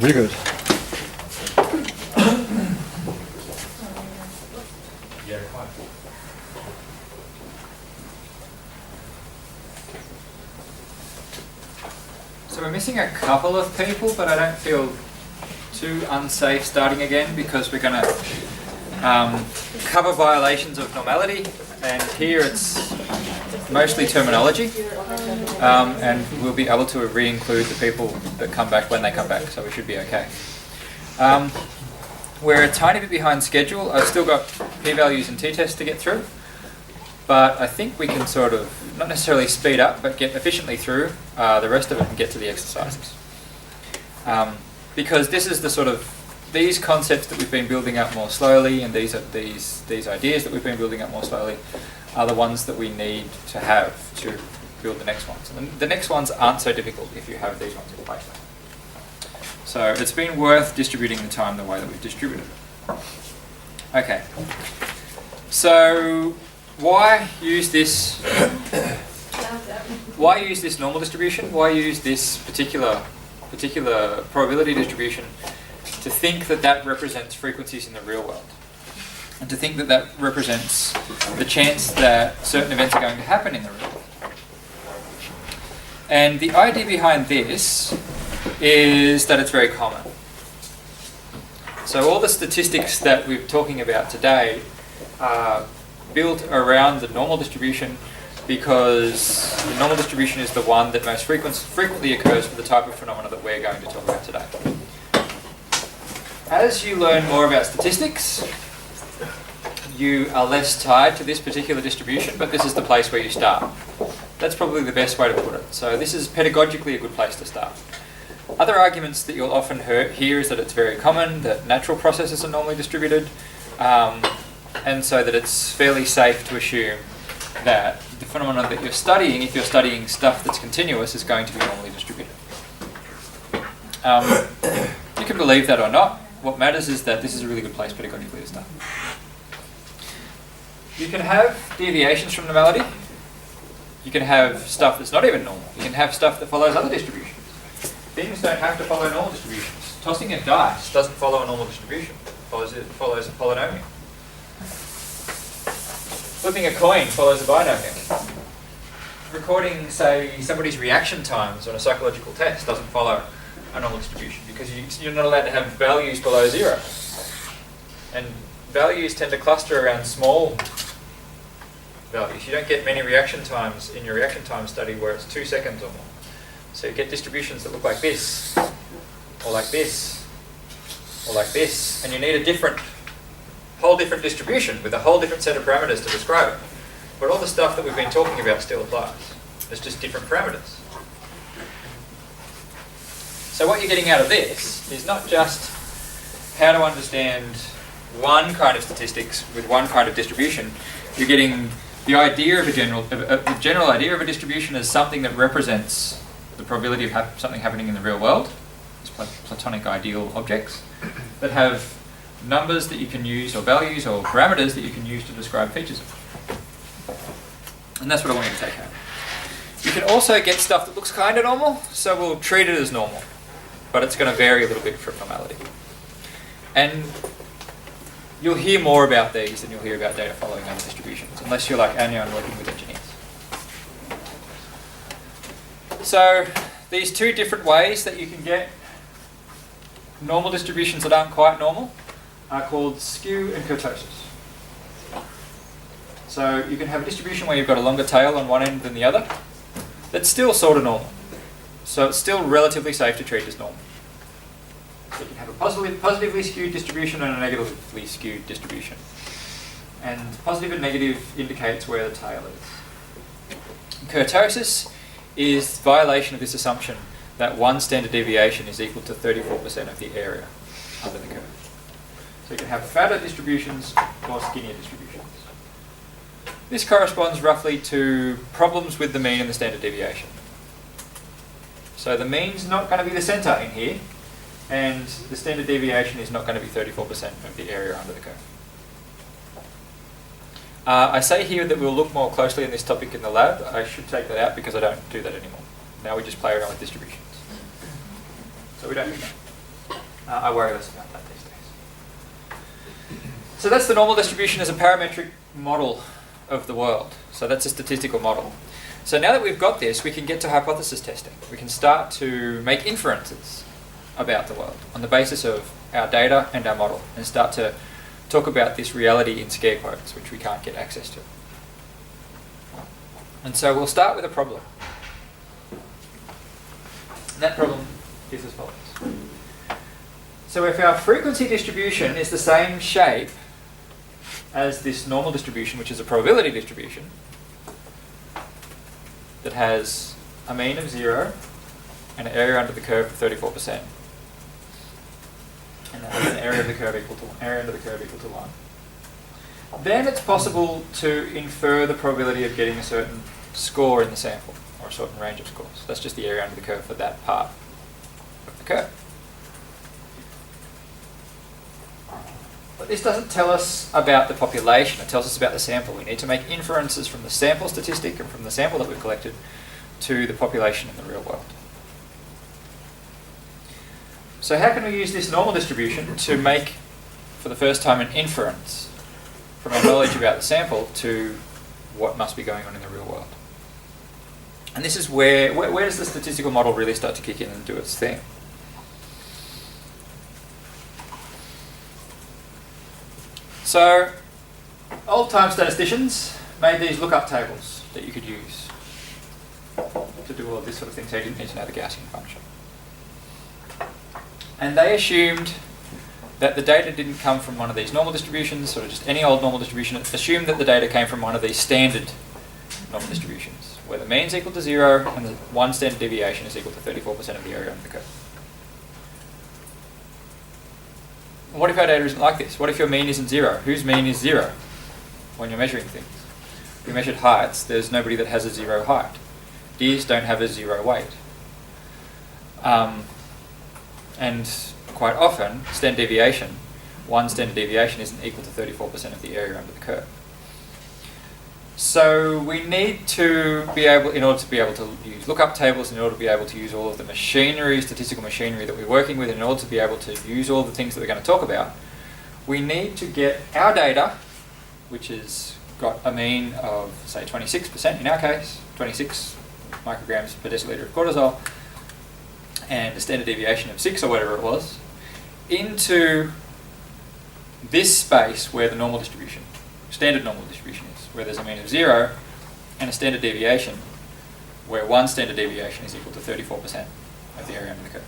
Really good. Yeah, quite. So we're missing a couple of people, but I don't feel too unsafe starting again because we're going to cover violations of normality, and here it's mostly terminology, and we'll be able to re-include the people that come back when they come back, so we should be okay. We're a tiny bit behind schedule. I've still got p-values and t-tests to get through, but I think we can sort of, not necessarily speed up, but get efficiently through the rest of it and get to the exercises. Because this is the sort of, these concepts that we've been building up more slowly, and these ideas that we've been building up more slowly are the ones that we need to have to build the next ones. And the next ones aren't so difficult if you have these ones in place. So it's been worth distributing the time the way that we've distributed it. Okay. So why use this? Why use this normal distribution? Why use this particular probability distribution to think that that represents frequencies in the real world, and to think that that represents the chance that certain events are going to happen in the real world? And the idea behind this is that it's very common. So all the statistics that we're talking about today are built around the normal distribution, because the normal distribution is the one that most frequently occurs for the type of phenomena that we're going to talk about today. As you learn more about statistics, you are less tied to this particular distribution, but this is the place where you start. That's probably the best way to put it. So this is pedagogically a good place to start. Other arguments that you'll often hear is that it's very common, that natural processes are normally distributed, and so that it's fairly safe to assume that the phenomenon that you're studying, if you're studying stuff that's continuous, is going to be normally distributed. You can believe that or not. What matters is that this is a really good place pedagogically to start. You can have deviations from normality. You can have stuff that's not even normal. You can have stuff that follows other distributions. Things don't have to follow normal distributions. Tossing a dice doesn't follow a normal distribution. It follows a polynomial. Flipping a coin follows a binomial. Recording, say, somebody's reaction times on a psychological test doesn't follow a normal distribution, because you're not allowed to have values below 0. And values tend to cluster around small values. You don't get many reaction times in your reaction time study where it's 2 seconds or more. So you get distributions that look like this, or like this, or like this, and you need a whole different distribution with a whole different set of parameters to describe it. But all the stuff that we've been talking about still applies. It's just different parameters. So what you're getting out of this is not just how to understand one kind of statistics with one kind of distribution. You're getting the idea of the general idea of a distribution as something that represents the probability of something happening in the real world. These Platonic ideal objects that have numbers that you can use, or values or parameters that you can use to describe features of. And that's what I want you to take home. You can also get stuff that looks kind of normal, so we'll treat it as normal, but it's going to vary a little bit from normality. And you'll hear more about these than you'll hear about data following other distributions, unless you're like Anya and working with engineers. So these two different ways that you can get normal distributions that aren't quite normal are called skew and kurtosis. So you can have a distribution where you've got a longer tail on one end than the other. That's still sort of normal. So it's still relatively safe to treat as normal. So you can have a positively skewed distribution and a negatively skewed distribution. And positive and negative indicates where the tail is. Kurtosis is violation of this assumption that one standard deviation is equal to 34% of the area under the curve. So you can have fatter distributions or skinnier distributions. This corresponds roughly to problems with the mean and the standard deviation. So the mean's not going to be the centre in here, and the standard deviation is not going to be 34% of the area under the curve. I say here that we'll look more closely in this topic in the lab. I should take that out because I don't do that anymore. Now we just play around with distributions. So we don't do that. I worry less about that these days. So that's the normal distribution as a parametric model of the world. So that's a statistical model. So now that we've got this, we can get to hypothesis testing. We can start to make inferences about the world on the basis of our data and our model, and start to talk about this reality in scare quotes, which we can't get access to. And so we'll start with a problem. And that problem is as follows. So if our frequency distribution is the same shape as this normal distribution, which is a probability distribution, that has a mean of 0 and an area under the curve of 34%, and that has an area of the curve equal to 1, then it's possible to infer the probability of getting a certain score in the sample, or a certain range of scores. That's just the area under the curve for that part of the curve. But this doesn't tell us about the population, it tells us about the sample. We need to make inferences from the sample statistic and from the sample that we've collected to the population in the real world. So how can we use this normal distribution to make, for the first time, an inference from our knowledge about the sample to what must be going on in the real world? And this is where does the statistical model really start to kick in and do its thing? So, old-time statisticians made these lookup tables that you could use to do all of this sort of thing, so you didn't need to know the Gaussian function. And they assumed that the data didn't come from one of these normal distributions, or just any old normal distribution. It assumed that the data came from one of these standard normal distributions, where the mean is equal to 0 and the one standard deviation is equal to 34% of the area under the curve. What if our data isn't like this? What if your mean isn't 0? Whose mean is 0 when you're measuring things? If we measured heights, there's nobody that has a 0 height. Deers don't have a 0 weight. And quite often, one standard deviation isn't equal to 34% of the area under the curve. So we need to be able, in order to be able to use lookup tables, in order to be able to use all of the machinery, statistical machinery that we're working with, in order to be able to use all the things that we're going to talk about, we need to get our data, which has got a mean of, say, 26% in our case, 26 micrograms per deciliter of cortisol, and a standard deviation of 6 or whatever it was, into this space where the normal distribution, standard normal distribution is, where there's a mean of 0 and a standard deviation where one standard deviation is equal to 34% of the area under the curve.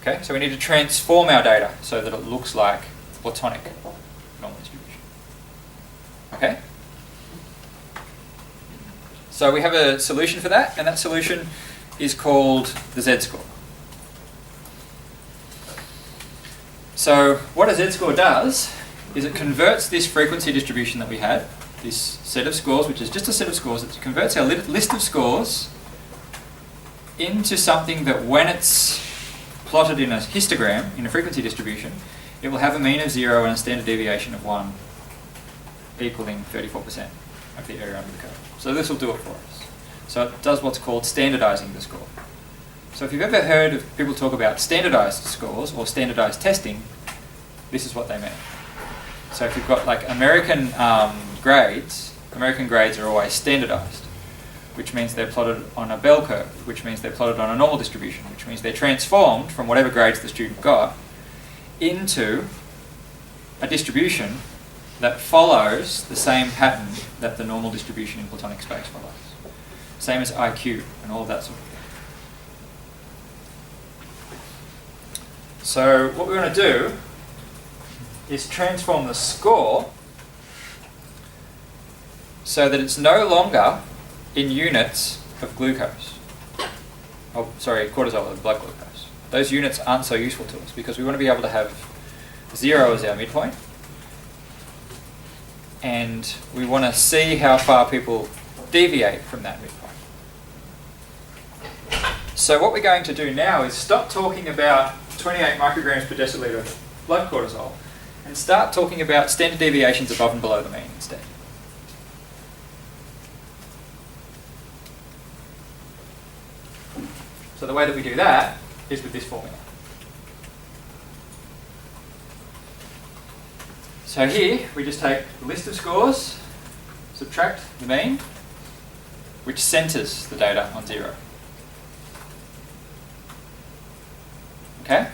Okay, so we need to transform our data so that it looks like platonic normal distribution. Okay? So we have a solution for that, and that solution is called the Z-score. So what a Z-score does is it converts this frequency distribution that we had, this set of scores, which is just a set of scores, it converts our list of scores into something that when it's plotted in a histogram, in a frequency distribution, it will have a mean of 0 and a standard deviation of 1 equaling 34% of the area under the curve. So this will do it for us. So it does what's called standardizing the score. So if you've ever heard of people talk about standardized scores or standardized testing, this is what they mean. So if you've got like American grades are always standardized, which means they're plotted on a bell curve, which means they're plotted on a normal distribution, which means they're transformed from whatever grades the student got into a distribution that follows the same pattern that the normal distribution in platonic space follows. Same as IQ and all of that sort of thing. So what we're going to do is transform the score so that it's no longer in units of glucose. Oh, sorry, cortisol, of blood glucose. Those units aren't so useful to us because we want to be able to have 0 as our midpoint, and we want to see how far people deviate from that midpoint. So what we're going to do now is stop talking about 28 micrograms per deciliter of blood cortisol and start talking about standard deviations above and below the mean instead. So the way that we do that is with this formula. So here we just take the list of scores, subtract the mean, which centres the data on 0. Okay?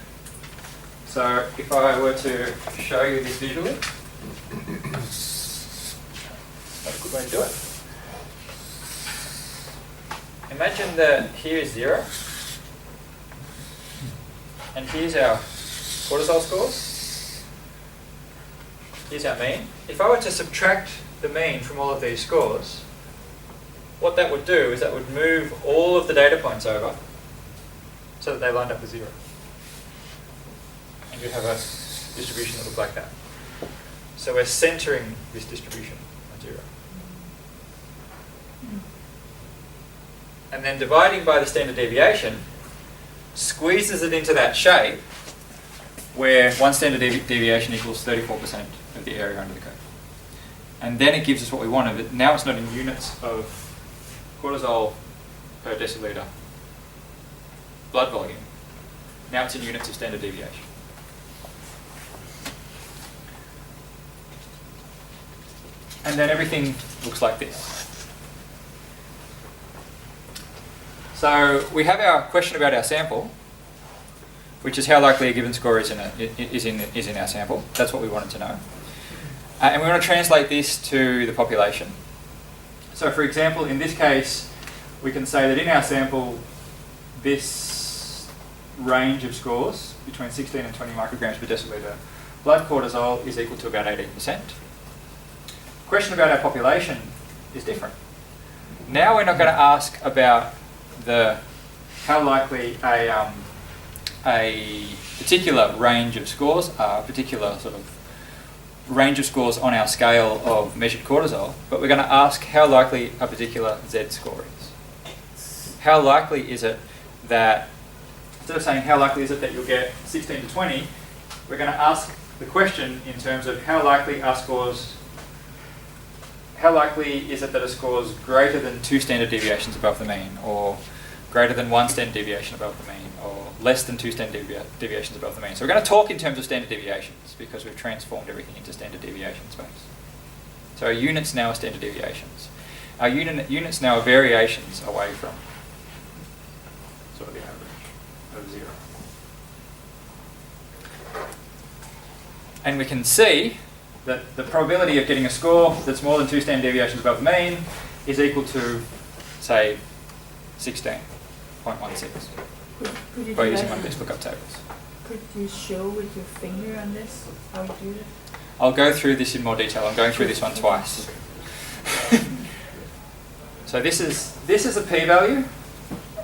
So if I were to show you this visually, that's a good way to do it. Imagine that here is 0, and here's our cortisol scores. Here's our mean. If I were to subtract the mean from all of these scores, what that would do is that would move all of the data points over so that they lined up with 0. And you'd have a distribution that looked like that. So we're centering this distribution on 0. And then dividing by the standard deviation squeezes it into that shape where one standard deviation equals 34% of the area under the curve. And then it gives us what we wanted. But now it's not in units of cortisol per deciliter blood volume. Now it's in units of standard deviation. And then everything looks like this. So we have our question about our sample, which is how likely a given score is in our sample. That's what we wanted to know. And we want to translate this to the population. So for example, in this case, we can say that in our sample, this range of scores between 16 and 20 micrograms per deciliter blood cortisol is equal to about 18%. Question about our population is different. Now we're not going to ask about how likely a particular range of scores, a particular sort of range of scores on our scale of measured cortisol, but we're going to ask how likely a particular Z score is. How likely is it that, instead of saying how likely is it that you'll get 16 to 20, we're going to ask the question in terms of how likely is it that a score is greater than 2 standard deviations above the mean, or greater than 1 standard deviation above the mean, or less than 2 standard deviations above the mean. So we're going to talk in terms of standard deviations because we've transformed everything into standard deviation space. So our units now are standard deviations. Our units now are variations away from sort of the average of 0. And we can see that the probability of getting a score that's more than 2 standard deviations above the mean is equal to, say, 16.16 by using one of these lookup tables. Could you show with your finger on this how you do it? I'll go through this in more detail. I'm going through this one twice. So this is a p-value,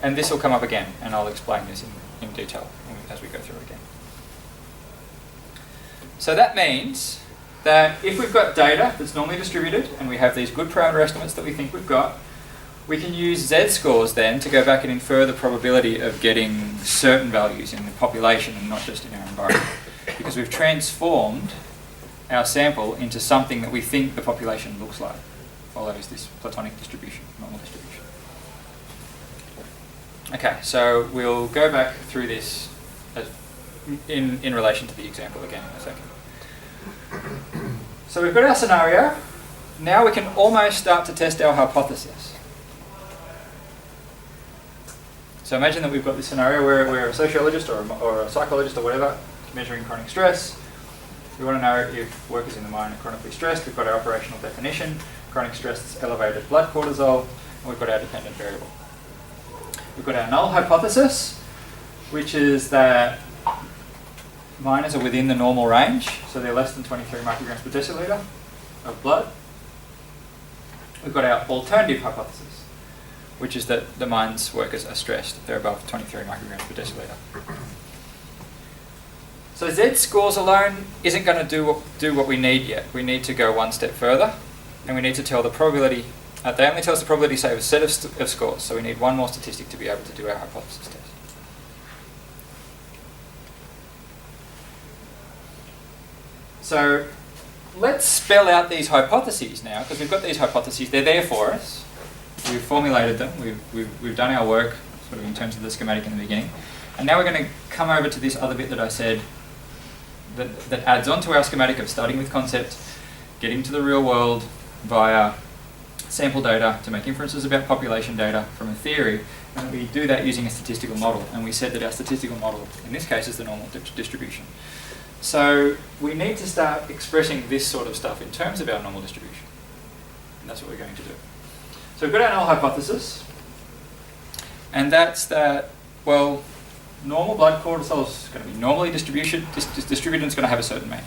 and this will come up again, and I'll explain this in detail as we go through it again. So that means that if we've got data that's normally distributed and we have these good parameter estimates that we think we've got, we can use Z-scores then to go back and infer the probability of getting certain values in the population and not just in our environment. Because we've transformed our sample into something that we think the population looks like, follows this Platonic distribution, normal distribution. Okay, so we'll go back through this in relation to the example again in a second. So we've got our scenario. Now we can almost start to test our hypothesis. So imagine that we've got this scenario where we're a sociologist or a psychologist or whatever measuring chronic stress. We want to know if workers in the mine are chronically stressed. We've got our operational definition. Chronic stress is elevated blood cortisol. And we've got our dependent variable. We've got our null hypothesis, which is that miners are within the normal range, so they're less than 23 micrograms per deciliter of blood. We've got our alternative hypothesis, which is that the mines workers are stressed. They're above 23 micrograms per deciliter. So Z scores alone isn't going to do what we need yet. We need to go one step further, and we need to tell the probability. They only tell us the probability, say, of a set of scores, so we need one more statistic to be able to do our hypothesis test. So let's spell out these hypotheses now, because we've got these hypotheses. They're there for us. We've formulated them. We've done our work sort of in terms of the schematic in the beginning. And now we're going to come over to this other bit that I said that adds on to our schematic of starting with concept, getting to the real world via sample data to make inferences about population data from a theory, and we do that using a statistical model. And we said that our statistical model, in this case, is the normal distribution. So we need to start expressing this sort of stuff in terms of our normal distribution. And that's what we're going to do. So we've got our null hypothesis. And that's that, well, normal blood cortisol is going to be normally distributed and it's going to have a certain mean.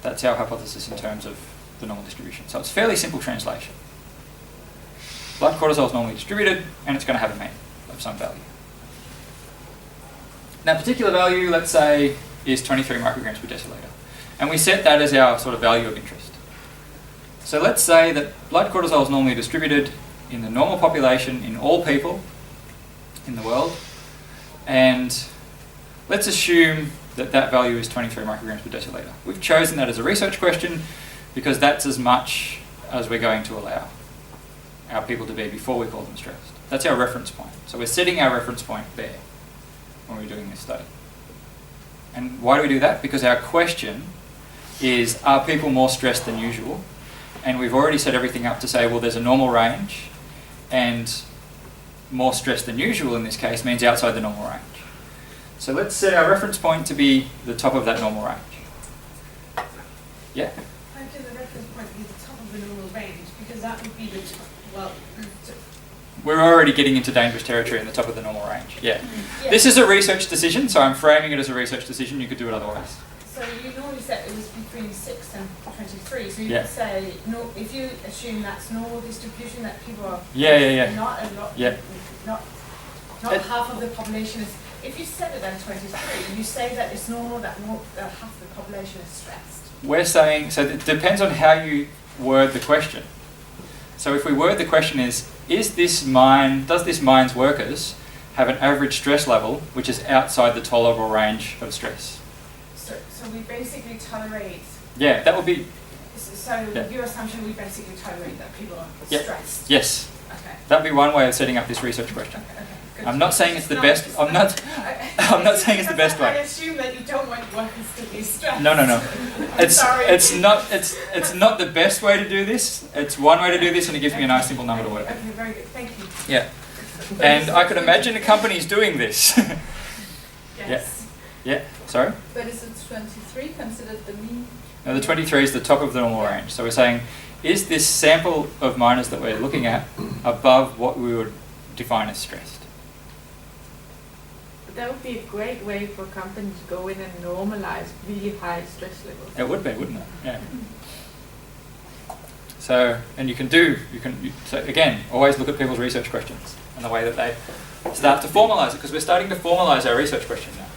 That's our hypothesis in terms of the normal distribution. So it's fairly simple translation. Blood cortisol is normally distributed and it's going to have a mean of some value. Now, particular value, let's say, is 23 micrograms per deciliter. And we set that as our sort of value of interest. So let's say that blood cortisol is normally distributed in the normal population in all people in the world. And let's assume that that value is 23 micrograms per deciliter. We've chosen that as a research question because that's as much as we're going to allow our people to be before we call them stressed. That's our reference point. So we're setting our reference point there when we're doing this study. And why do we do that? Because our question is, are people more stressed than usual? And we've already set everything up to say, well, there's a normal range, and more stress than usual in this case means outside the normal range. So let's set our reference point to be the top of that normal range. Yeah? How can the reference point be the top of the normal range? Because that would be the well. We're already getting into dangerous territory in the top of the normal range. Yeah. Yeah. This is a research decision, so I'm framing it as a research decision. You could do it otherwise. So you normally said it was between 6 and 23. So you Yeah. could say, no, if you assume that's normal distribution, that people are Yeah. not a lot, Yeah. not half of the population is. If you set it at 23, you say that it's normal that half the population is stressed. We're saying, so it depends on how you word the question. So if we word the question is this mine, does this mine's workers have an average stress level which is outside the tolerable range of stress? So we basically tolerate. Yeah, that would be. So Yeah. your assumption, we basically tolerate that people are Yeah. stressed. Yes. Okay. That would be one way of setting up this research question. Okay. Good. I'm not saying it's the best. I'm not saying it's the best I way. assume that you don't want workers to be stressed. No. I'm sorry. It's not the best way to do this. It's one way to do this, and it gives me a nice simple number to work with. Okay, very good. Thank you. Yeah. And I could imagine a company's doing this. Yes. Yeah. Sorry? But is it 23 considered the mean? Now the 23 is the top of the normal range. So we're saying, is this sample of miners that we're looking at above what we would define as stressed? That would be a great way for companies to go in and normalize really high stress levels. It would be, wouldn't it? Yeah. So, and so again, always look at people's research questions and the way that they start to formalize it, because we're starting to formalize our research question now.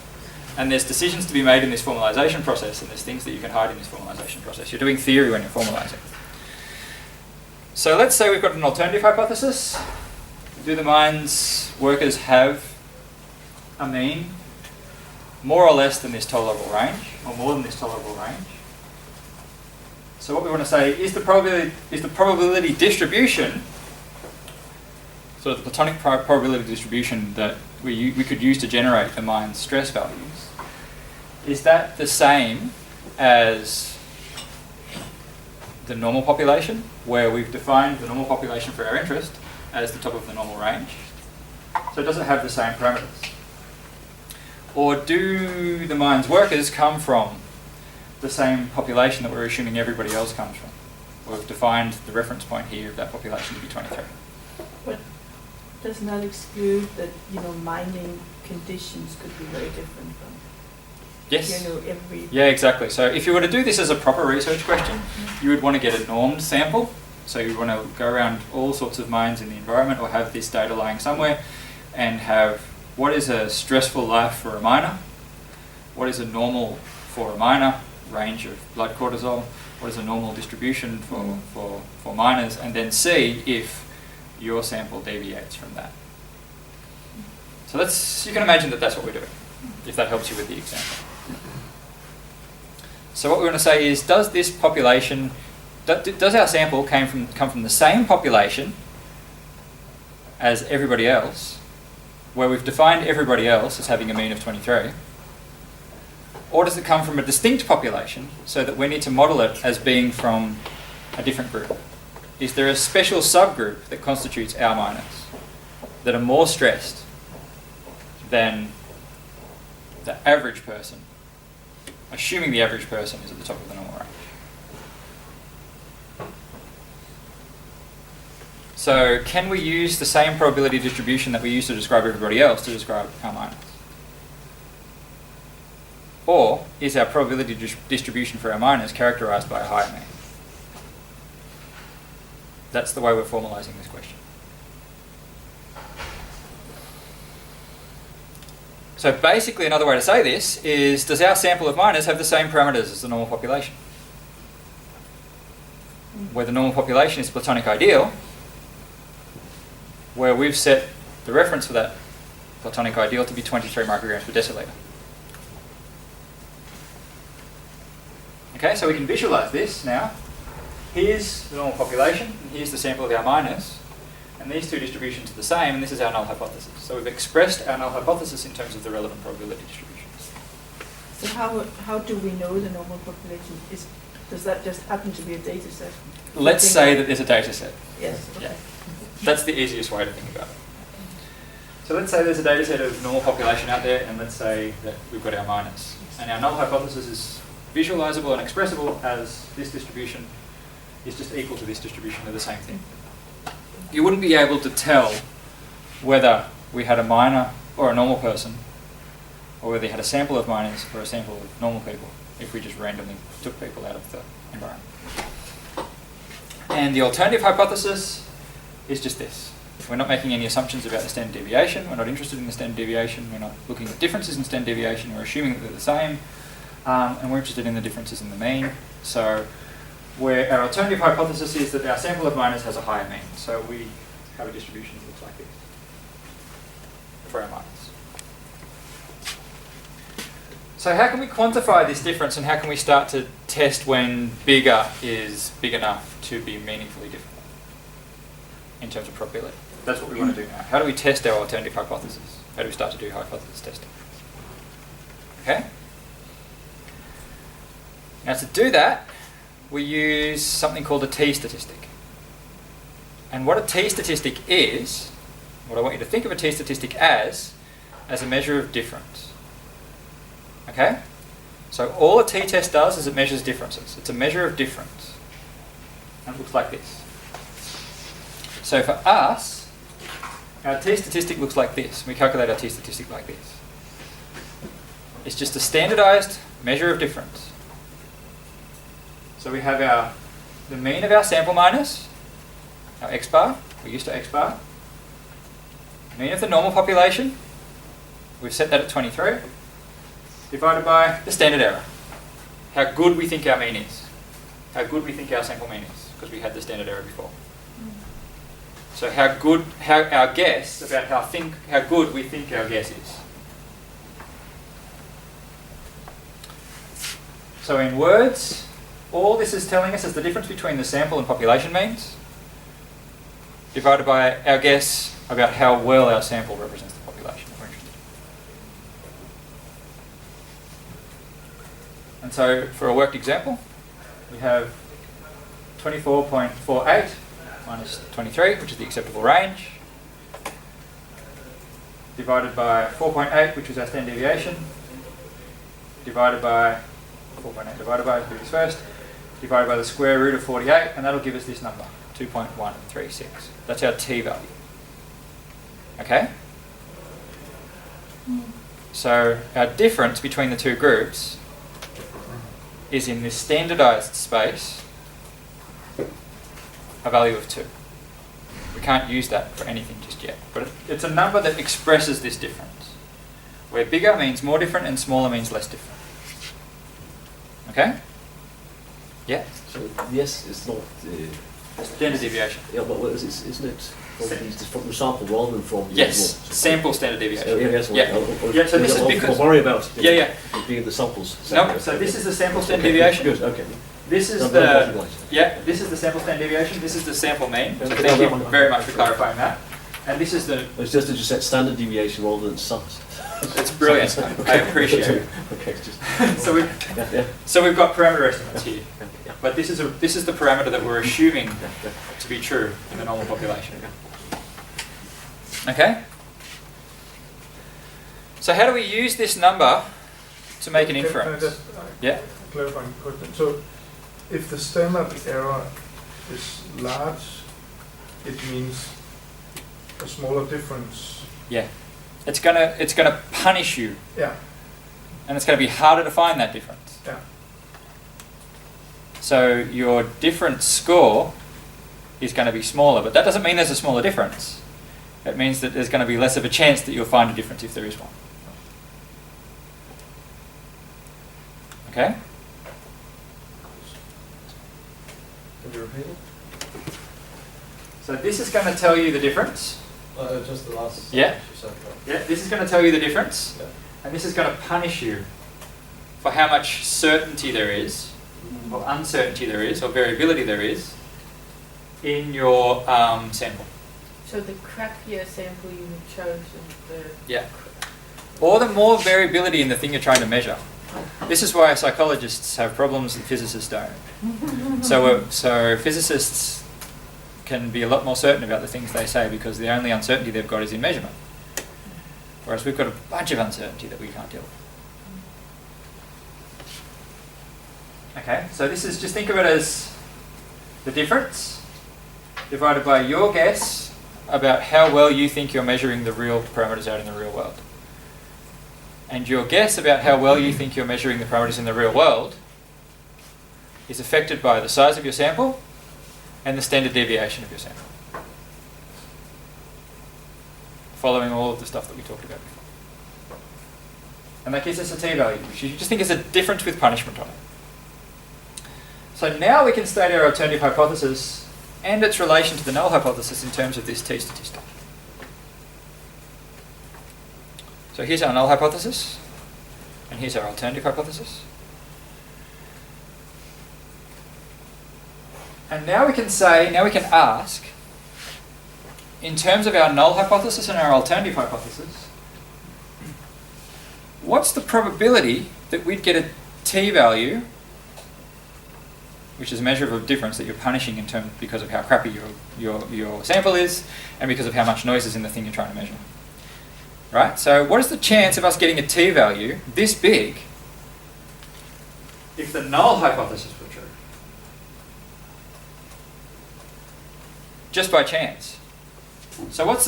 And there's decisions to be made in this formalization process, and there's things that you can hide in this formalization process. You're doing theory when you're formalizing. So let's say we've got an alternative hypothesis. Do the mine's workers have a mean more or less than this tolerable range, or more than this tolerable range? So what we want to say is the probability distribution, sort of the platonic probability distribution that we could use to generate the mine's stress values, is that the same as the normal population, where we've defined the normal population for our interest as the top of the normal range? So does it have the same parameters? Or do the mine's workers come from the same population that we're assuming everybody else comes from? We've defined the reference point here of that population to be 23. But does not exclude that, mining conditions could be very different from, Yes. every... Yeah, exactly. So if you were to do this as a proper research question, you would want to get a normed sample. So you would want to go around all sorts of mines in the environment, or have this data lying somewhere, and have what is a stressful life for a miner, what is a normal for a miner, range of blood cortisol, what is a normal distribution for miners, and then see if your sample deviates from that. So you can imagine that that's what we're doing, if that helps you with the example. So what we want to say is, does this population, does our sample come from the same population as everybody else, where we've defined everybody else as having a mean of 23, Or does it come from a distinct population so that we need to model it as being from a different group? Is there a special subgroup that constitutes our minors that are more stressed than the average person, assuming the average person is at the top of the normal range? So can we use the same probability distribution that we use to describe everybody else to describe our minors? Or is our probability distribution for our minors characterized by a higher mean? That's the way we're formalizing this question. So basically another way to say this is, does our sample of minors have the same parameters as the normal population? Where the normal population is Platonic ideal, where we've set the reference for that Platonic ideal to be 23 micrograms per deciliter. Okay, so we can visualize this now. Here's the normal population, and here's the sample of our minors, and these two distributions are the same, and this is our null hypothesis. So we've expressed our null hypothesis in terms of the relevant probability distributions. So how do we know the normal population? Does that just happen to be a data set? Let's say that there's a data set. Yes. Okay. Yeah. That's the easiest way to think about it. So let's say there's a data set of normal population out there, and let's say that we've got our minors. And our null hypothesis is visualizable and expressible as this distribution is just equal to this distribution of the same thing. You wouldn't be able to tell whether we had a minor or a normal person, or whether you had a sample of minors or a sample of normal people, if we just randomly took people out of the environment. And the alternative hypothesis is just this. We're not making any assumptions about the standard deviation. We're not interested in the standard deviation. We're not looking at differences in standard deviation. We're assuming that they're the same. And we're interested in the differences in the mean. So where our alternative hypothesis is that our sample of minors has a higher mean. So we have a distribution that looks like this for our minors. So how can we quantify this difference, and how can we start to test when bigger is big enough to be meaningfully different in terms of probability? That's what we want to do now. How do we test our alternative hypothesis? How do we start to do hypothesis testing? Okay? Now to do that, we use something called a t-statistic. And what a t-statistic is, what I want you to think of a t-statistic as a measure of difference. Okay? So all a t-test does is it measures differences. It's a measure of difference. And it looks like this. So for us, our t-statistic looks like this. We calculate our t-statistic like this. It's just a standardized measure of difference. So we have the mean of our sample minus, our x bar, we're used to x bar. Mean of the normal population, we've set that at 23, divided by the standard error. How good we think our mean is. How good we think our sample mean is, because we had the standard error before. So how our guess about how good we think our guess is. So in words, all this is telling us is the difference between the sample and population means divided by our guess about how well our sample represents the population if we're interested. And so for a worked example, we have 24.48 minus 23, which is the acceptable range, divided by 4.8, which is our standard deviation, divided by 4.8 divided by, do this first, divided by the square root of 48, and that'll give us this number, 2.136. That's our t-value. Okay? So our difference between the two groups is in this standardized space a value of 2. We can't use that for anything just yet, but it's a number that expresses this difference, where bigger means more different and smaller means less different. Okay? Yeah? So yes, it's not standard deviation. Yeah, but what is it, isn't it from the sample rather than from yes, sample standard deviation. Yes, yeah. Yeah, so this is because I'll worry about being the samples. No, so this is the sample standard deviation. Good, okay. This is this is the sample standard deviation. This is the sample mean. So Okay, thank you very much for clarifying that. And this is the It's just that you set standard deviation rather than sums. It's brilliant. I appreciate it. Okay, it's just, So we've got parameter estimates here, yeah. but this is the parameter that we're assuming Yeah, yeah. to be true in the normal population. Okay? So how do we use this number to make an Can I inference? just Yeah? clarifying question? So if the standard error is large, it means a smaller difference. Yeah. It's gonna punish you, Yeah, and it's gonna be harder to find that difference. yeah. So your difference score is going to be smaller, but that doesn't mean there's a smaller difference. It means that there's going to be less of a chance that you'll find a difference if there is one. Okay? Can you repeat it? So this is going to tell you the difference. Just the last Yeah. you said. Yeah, this is going to tell you the difference. Yeah. And this is going to punish you for how much certainty there is, or uncertainty there is, or variability there is in your sample. So the crappier sample you have chosen, the Yeah. Or the more variability in the thing you're trying to measure. This is why psychologists have problems and physicists don't. So physicists can be a lot more certain about the things they say because the only uncertainty they've got is in measurement. Whereas we've got a bunch of uncertainty that we can't deal with. Okay, so this is, just think of it as the difference divided by your guess about how well you think you're measuring the real parameters out in the real world. And your guess about how well you think you're measuring the parameters in the real world is affected by the size of your sample and the standard deviation of your sample. Following all of the stuff that we talked about before. And that gives us a t-value, which you just think is a difference with punishment on it. So now we can state our alternative hypothesis and its relation to the null hypothesis in terms of this t-statistic. So here's our null hypothesis, and here's our alternative hypothesis. And now we can ask, in terms of our null hypothesis and our alternative hypothesis, what's the probability that we'd get a t-value, which is a measure of a difference that you're punishing in terms because of how crappy your sample is and because of how much noise is in the thing you're trying to measure. Right? So what is the chance of us getting a t-value this big if the null hypothesis were true? Just by chance. So what's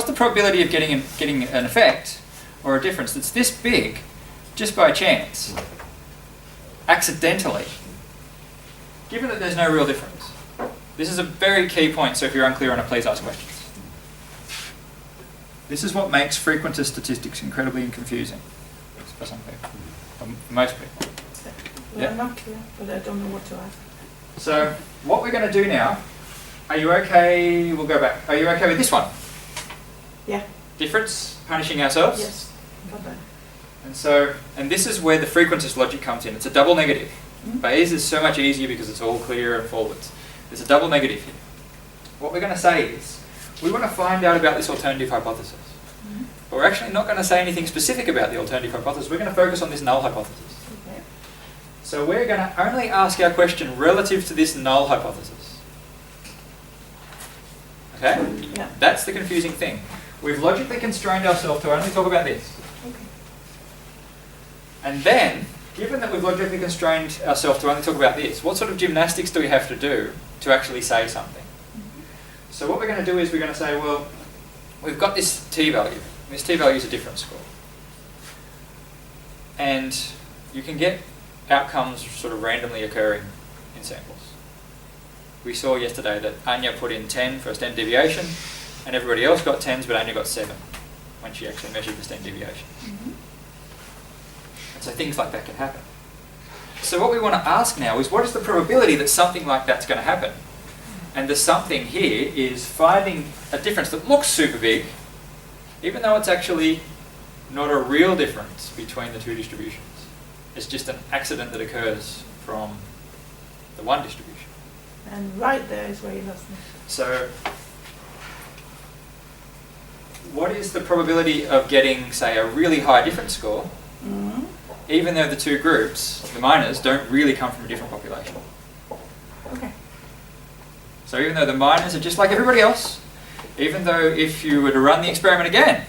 the probability of getting an effect or a difference that's this big just by chance, accidentally, given that there's no real difference? This is a very key point, so if you're unclear on it, please ask questions. This is what makes frequentist statistics incredibly confusing for some people, for most people. Well, Yeah. I'm not clear, but I don't know what to ask. So what we're going to do now, are you okay? We'll go back. Are you okay with this one? Yeah. Difference, punishing ourselves? Yes. Got that. And this is where the frequentist logic comes in. It's a double negative. Mhm. Bayes is so much easier because it's all clear and forwards. There's a double negative here. What we're going to say is, we want to find out about this alternative hypothesis. Mhm. But we're actually not going to say anything specific about the alternative hypothesis. We're going to focus on this null hypothesis. Okay. So we're going to only ask our question relative to this null hypothesis. Okay? Yeah. That's the confusing thing. We've logically constrained ourselves to only talk about this. Okay. And then, given that we've logically constrained ourselves to only talk about this, what sort of gymnastics do we have to do to actually say something? So what we're going to do is we're going to say, well, we've got this t-value. This t-value is a difference score. And you can get outcomes sort of randomly occurring in samples. We saw yesterday that Anya put in 10 for a standard deviation, and everybody else got 10s, but Anya got 7 when she actually measured the standard deviation. Mhm. And so things like that can happen. So what we want to ask now is, what is the probability that something like that's going to happen? And the something here is finding a difference that looks super big, even though it's actually not a real difference between the two distributions. It's just an accident that occurs from the one distribution. And right there is where you lost me. So what is the probability of getting, say, a really high difference score, Mm. even though the two groups, the minors, don't really come from a different population? Okay. So even though the minors are just like everybody else, even though if you were to run the experiment again,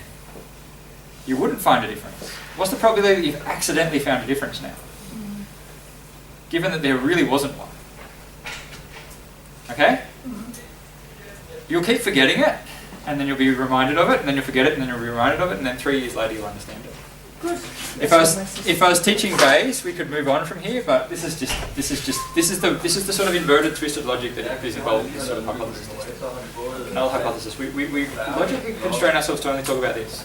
you wouldn't find a difference. What's the probability that you've accidentally found a difference now? Mm. Given that there really wasn't one. Okay? Mm. You'll keep forgetting it, and then you'll be reminded of it, and then you'll forget it, and then you'll be reminded of it, and then 3 years later you'll understand it. Good. If I was teaching Bayes, we could move on from here, but this is the sort of inverted, twisted logic that is involved in this sort of hypothesis. Null hypothesis. We logically constrain ourselves to only talk about this,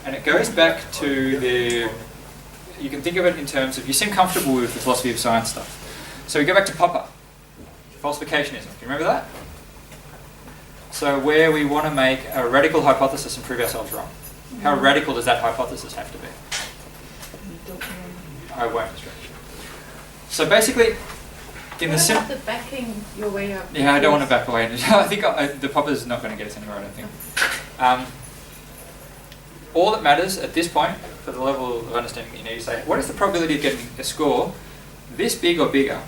and it goes back to the. You can think of it in terms of you seem comfortable with the philosophy of science stuff, so we go back to Popper, falsificationism. Do you remember that? So where we want to make a radical hypothesis and prove ourselves wrong. How radical does that hypothesis have to be? I won't distract you. So basically, in the What about the backing your way up? yeah, I don't want to back away. I think the Popper's not going to get us anywhere. I don't think. All that matters at this point, for the level of understanding that you need to say, what is the probability of getting a score this big or bigger,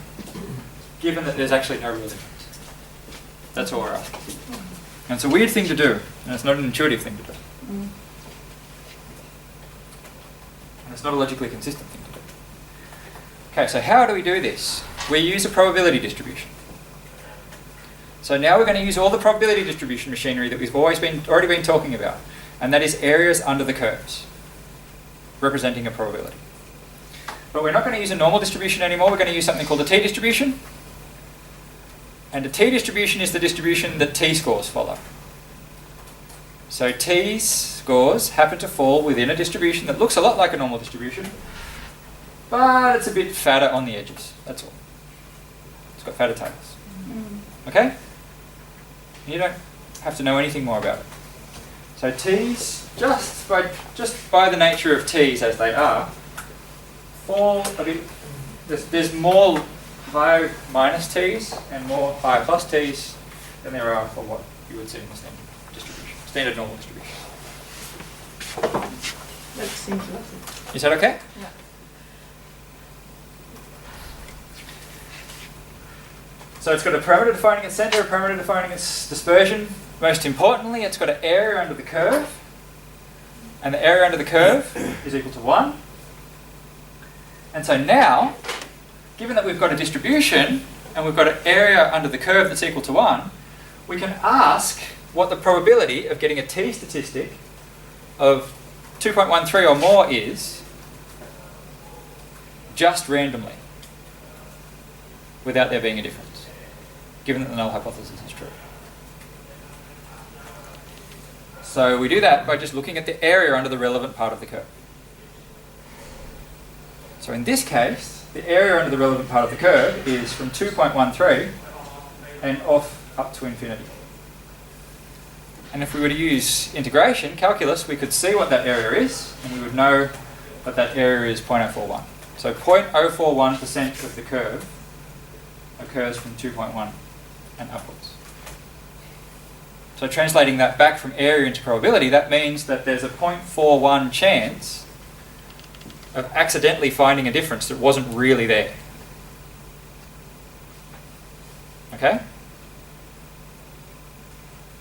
given that there's actually no real difference? That's all we're asking. And it's a weird thing to do, and it's not an intuitive thing to do. Mm. And it's not a logically consistent thing to do. Okay, so how do we do this? We use a probability distribution. So now we're going to use all the probability distribution machinery that we've already been talking about, and that is areas under the curves, representing a probability. But we're not going to use a normal distribution anymore, we're going to use something called a t-distribution. And a t-distribution is the distribution that t-scores follow. So t scores happen to fall within a distribution that looks a lot like a normal distribution, but it's a bit fatter on the edges, that's all. It's got fatter tails. Mm. Okay? You don't have to know anything more about it. So t's, just by the nature of t's as they are, fall a bit, there's more high minus t's and more high plus t's than there are for what you would see in the standard distribution, standard normal distribution. That seems lovely. Is that okay? Yeah. So it's got a parameter defining its centre, a parameter defining its dispersion. Most importantly, it's got an area under the curve, and the area under the curve is equal to 1. And so now, given that we've got a distribution and we've got an area under the curve that's equal to 1, we can ask what the probability of getting a t-statistic of 2.13 or more is just randomly, without there being a difference, given that the null hypothesis is true. So we do that by just looking at the area under the relevant part of the curve. So in this case, the area under the relevant part of the curve is from 2.13 and off up to infinity. And if we were to use integration, calculus, we could see what that area is, and we would know that that area is 0.041. So 0.041% of the curve occurs from 2.1 and upwards. So translating that back from area into probability, that means that there's a 0.41 chance of accidentally finding a difference that wasn't really there. Okay?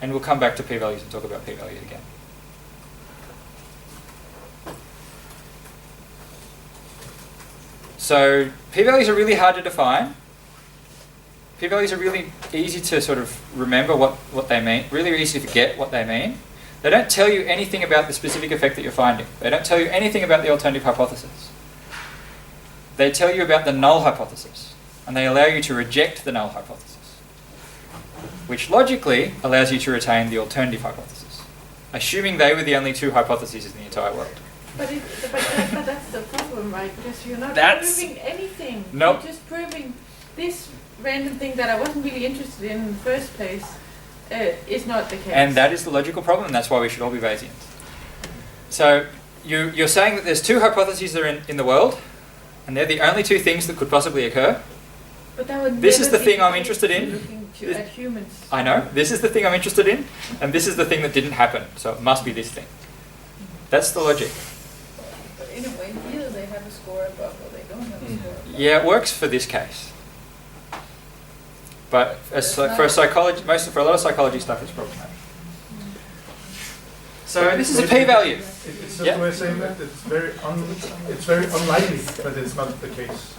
And we'll come back to p-values and talk about p-values again. So p-values are really hard to define. P-values are really easy to sort of remember what they mean, really easy to forget what they mean. They don't tell you anything about the specific effect that you're finding. They don't tell you anything about the alternative hypothesis. They tell you about the null hypothesis, and they allow you to reject the null hypothesis, which logically allows you to retain the alternative hypothesis, assuming they were the only two hypotheses in the entire world. But that's the problem, right? Because you're not That's- proving anything. Nope. You're just proving this random thing that I wasn't really interested in the first place is not the case. And that is the logical problem, and that's why we should all be Bayesians. So you're saying that there's two hypotheses that are in the world, and they're the only two things that could possibly occur. But that would This is never the be thing I'm case interested in. looking at humans. I know, this is the thing I'm interested in, and this is the thing that didn't happen, so it must be this thing. That's the logic. But in a way, either they have a score above or they don't have a score above. Yeah, it works for this case. But for a psychology, for a lot of psychology stuff, it's problematic. So this is a p-value. It's just Yeah. a way of saying that it's very unlikely that it's not the case.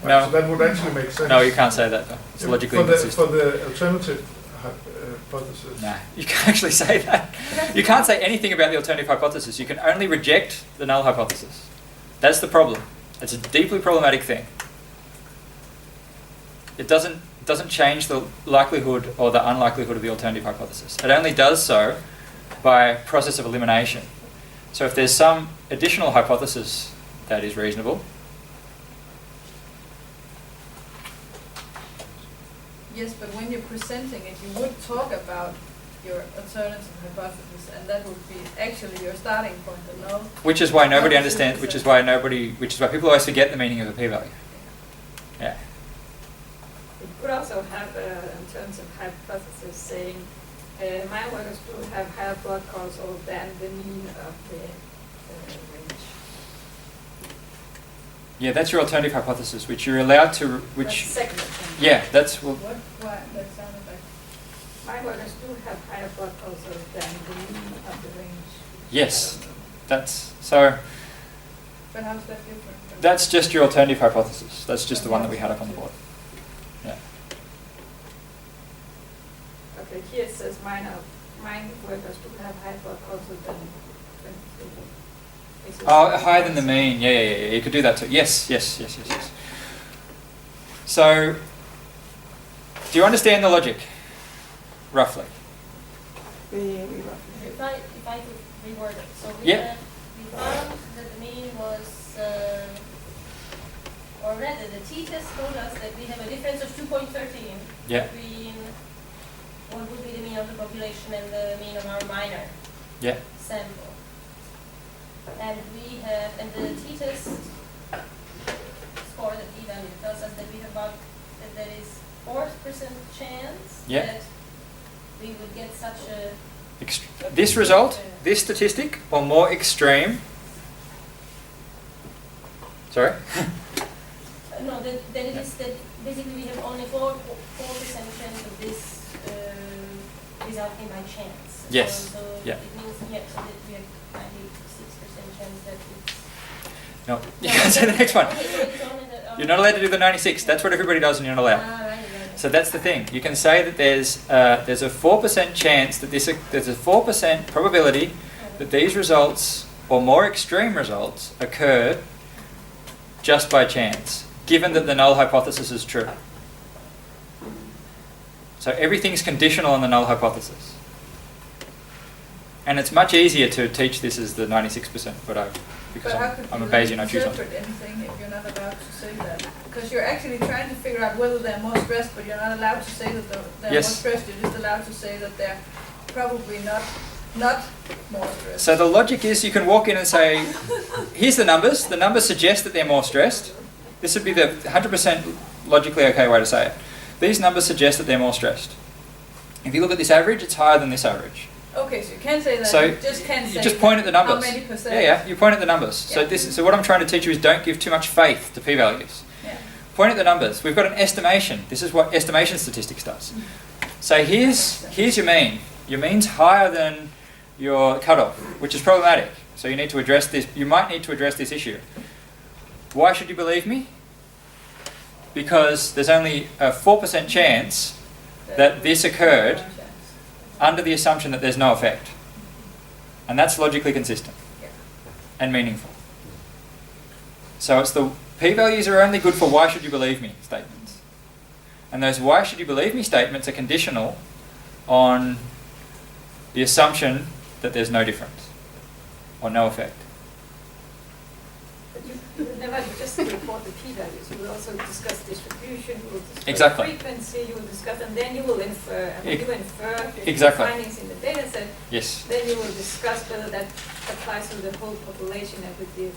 No. So that would actually make sense. No, you can't say that though. It's logically for the inconsistent. alternative hypothesis. No, you can't actually say that. You can't say anything about the alternative hypothesis. You can only reject the null hypothesis. That's the problem. It's a deeply problematic thing. It doesn't change the likelihood or the unlikelihood of the alternative hypothesis. It only does so by process of elimination. So if there's some additional hypothesis that is reasonable, Yes, but when you're presenting it, you would talk about your alternative hypothesis, and that would be actually your starting point, the null. which is why nobody understands, which is why people always forget the meaning of a p-value. Yeah. It could also have, in terms of hypothesis, saying mine workers do have higher blood cortisol than the mean of the range. Yeah, that's your alternative hypothesis, which you're allowed to, That's second attempt. yeah, that's, well, What? Why? That sounded like. My workers do have higher blood cortisol than the mean of the range. yes, that's, so But how's that different? from- that's just your alternative hypothesis. That's just the one that we had up on the board. Yeah. Okay, here it says mine workers do have higher blood cortisol than 23. Is it- Oh, higher than the mean. Yeah. You could do that too. Yes. So, do you understand the logic, roughly? Very roughly. If I could reword it, so Yeah. we found that the mean was, or rather, the t-test told us that we have a difference of 2.13 Yeah. between what would be the mean of the population and the mean of our minor Yeah. sample. And we have, and the t-test score, the p-value, tells us that we have about, that there is 4% chance Yeah. that we would get such a This result, this statistic, or more extreme. Sorry? no, then it is that basically we have only 4% chance of this resulting by chance. Yes. So Yeah. it means, so that we have 96% chance that it's... No, you can't say the next one. Okay, so it's only the, You're not allowed to do the 96. That's what everybody does and you're not allowed. Right. So that's the thing. You can say that there's a 4% chance that there's a 4% probability that these results or more extreme results occurred just by chance, given that the null hypothesis is true. So everything's conditional on the null hypothesis. And it's much easier to teach this as the 96%, because But how could I'm a you Bayesian, I choose one. interpret anything if you're not allowed to say that? Because you're actually trying to figure out whether they're more stressed, but you're not allowed to say that they're Yes. more stressed. You're just allowed to say that they're probably not more stressed. So the logic is you can walk in and say, here's the numbers suggest that they're more stressed. This would be the 100% logically okay way to say it. These numbers suggest that they're more stressed. If you look at this average, it's higher than this average. Okay, so you can say that. So you just can't say you just point at the numbers. how many percent. Yeah, you point at the numbers. Yeah. So what I'm trying to teach you is don't give too much faith to p-values. Yeah. Point at the numbers. We've got an estimation. This is what estimation statistics does. So here's your mean. Your mean's higher than your cutoff, which is problematic. So you need to address this. You might need to address this issue. Why should you believe me? Because there's only a 4% chance that this occurred under the assumption that there's no effect. And that's logically consistent and meaningful. So it's the p-values are only good for why should you believe me statements. And those why should you believe me statements are conditional on the assumption that there's no difference or no effect. But you will never just report the p-values. You will also discuss distribution, you will discuss Exactly. frequency, you will discuss, and then you will infer. And when you infer the Exactly. findings in the data set, Yes. then you will discuss whether that applies to the whole population and with the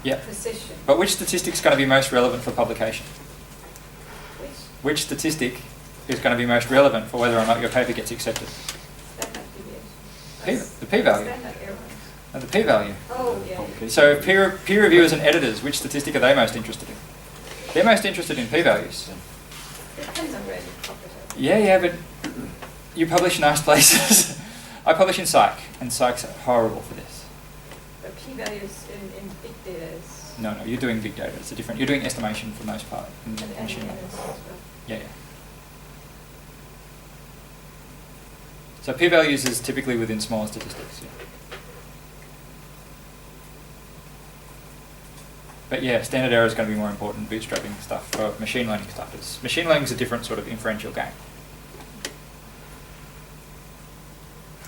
Yeah. precision. But which statistic is going to be most relevant for publication? Which which statistic is going to be most relevant for whether or not your paper gets accepted? Standard deviation. The p-value. Standard error. And the p-value. Oh, yeah. So peer reviewers and editors, which statistic are they most interested in? They're most interested in p-values. Depends on where you publish it. Yeah, but you publish nice places. I publish in Psych, and Psych's horrible for this. The p-values in big data is... No, you're doing big data. It's a different. You're doing estimation for the most part in and machine and learning. as well. Yeah. So p-values is typically within smaller statistics. Yeah. But yeah, standard error is going to be more important bootstrapping stuff for machine learning stuff. Machine learning is a different sort of inferential game.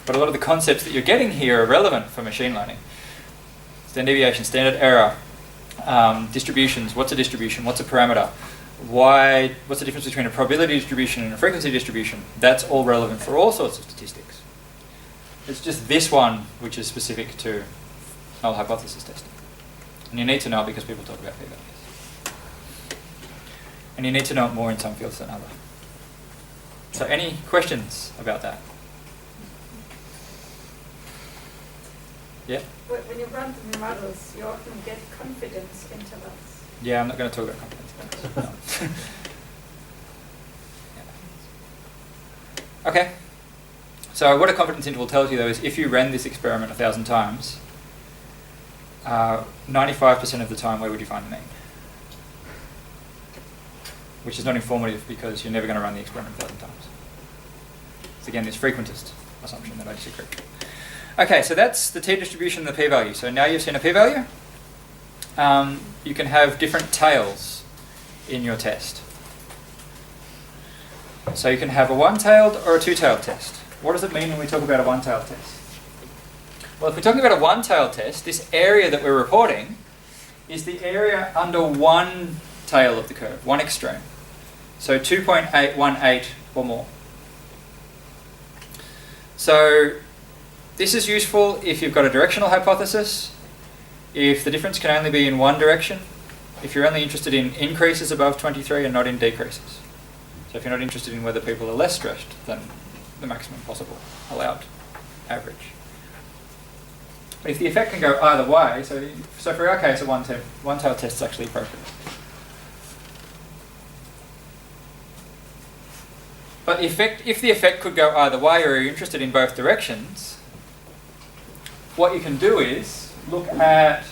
But a lot of the concepts that you're getting here are relevant for machine learning. Standard deviation, standard error, distributions. What's a distribution? What's a parameter? What's the difference between a probability distribution and a frequency distribution? That's all relevant for all sorts of statistics. It's just this one which is specific to null hypothesis testing. And you need to know it because people talk about p-values. And you need to know it more in some fields than others. So any questions about that? Yeah? When you run the models, you often get confidence intervals. Yeah, I'm not going to talk about confidence. No. Yeah. Okay. So what a confidence interval tells you though is if you ran this experiment 1,000 times, 95% of the time, where would you find the mean? Which is not informative because you're never going to run the experiment 1,000 times. So again, this frequentist assumption that I disagree. Okay, so that's the t-distribution and the p-value. So now you've seen a p-value. You can have different tails in your test. So you can have a one-tailed or a two-tailed test. What does it mean when we talk about a one-tailed test? Well, if we're talking about a one-tailed test, this area that we're reporting is the area under one tail of the curve, one extreme. So 2.818 or more. So this is useful if you've got a directional hypothesis, if the difference can only be in one direction, if you're only interested in increases above 23 and not in decreases. So if you're not interested in whether people are less stressed than the maximum possible allowed average. But if the effect can go either way, so for our case, a one-tail test is actually appropriate. But if the effect could go either way, or you're interested in both directions, what you can do is look at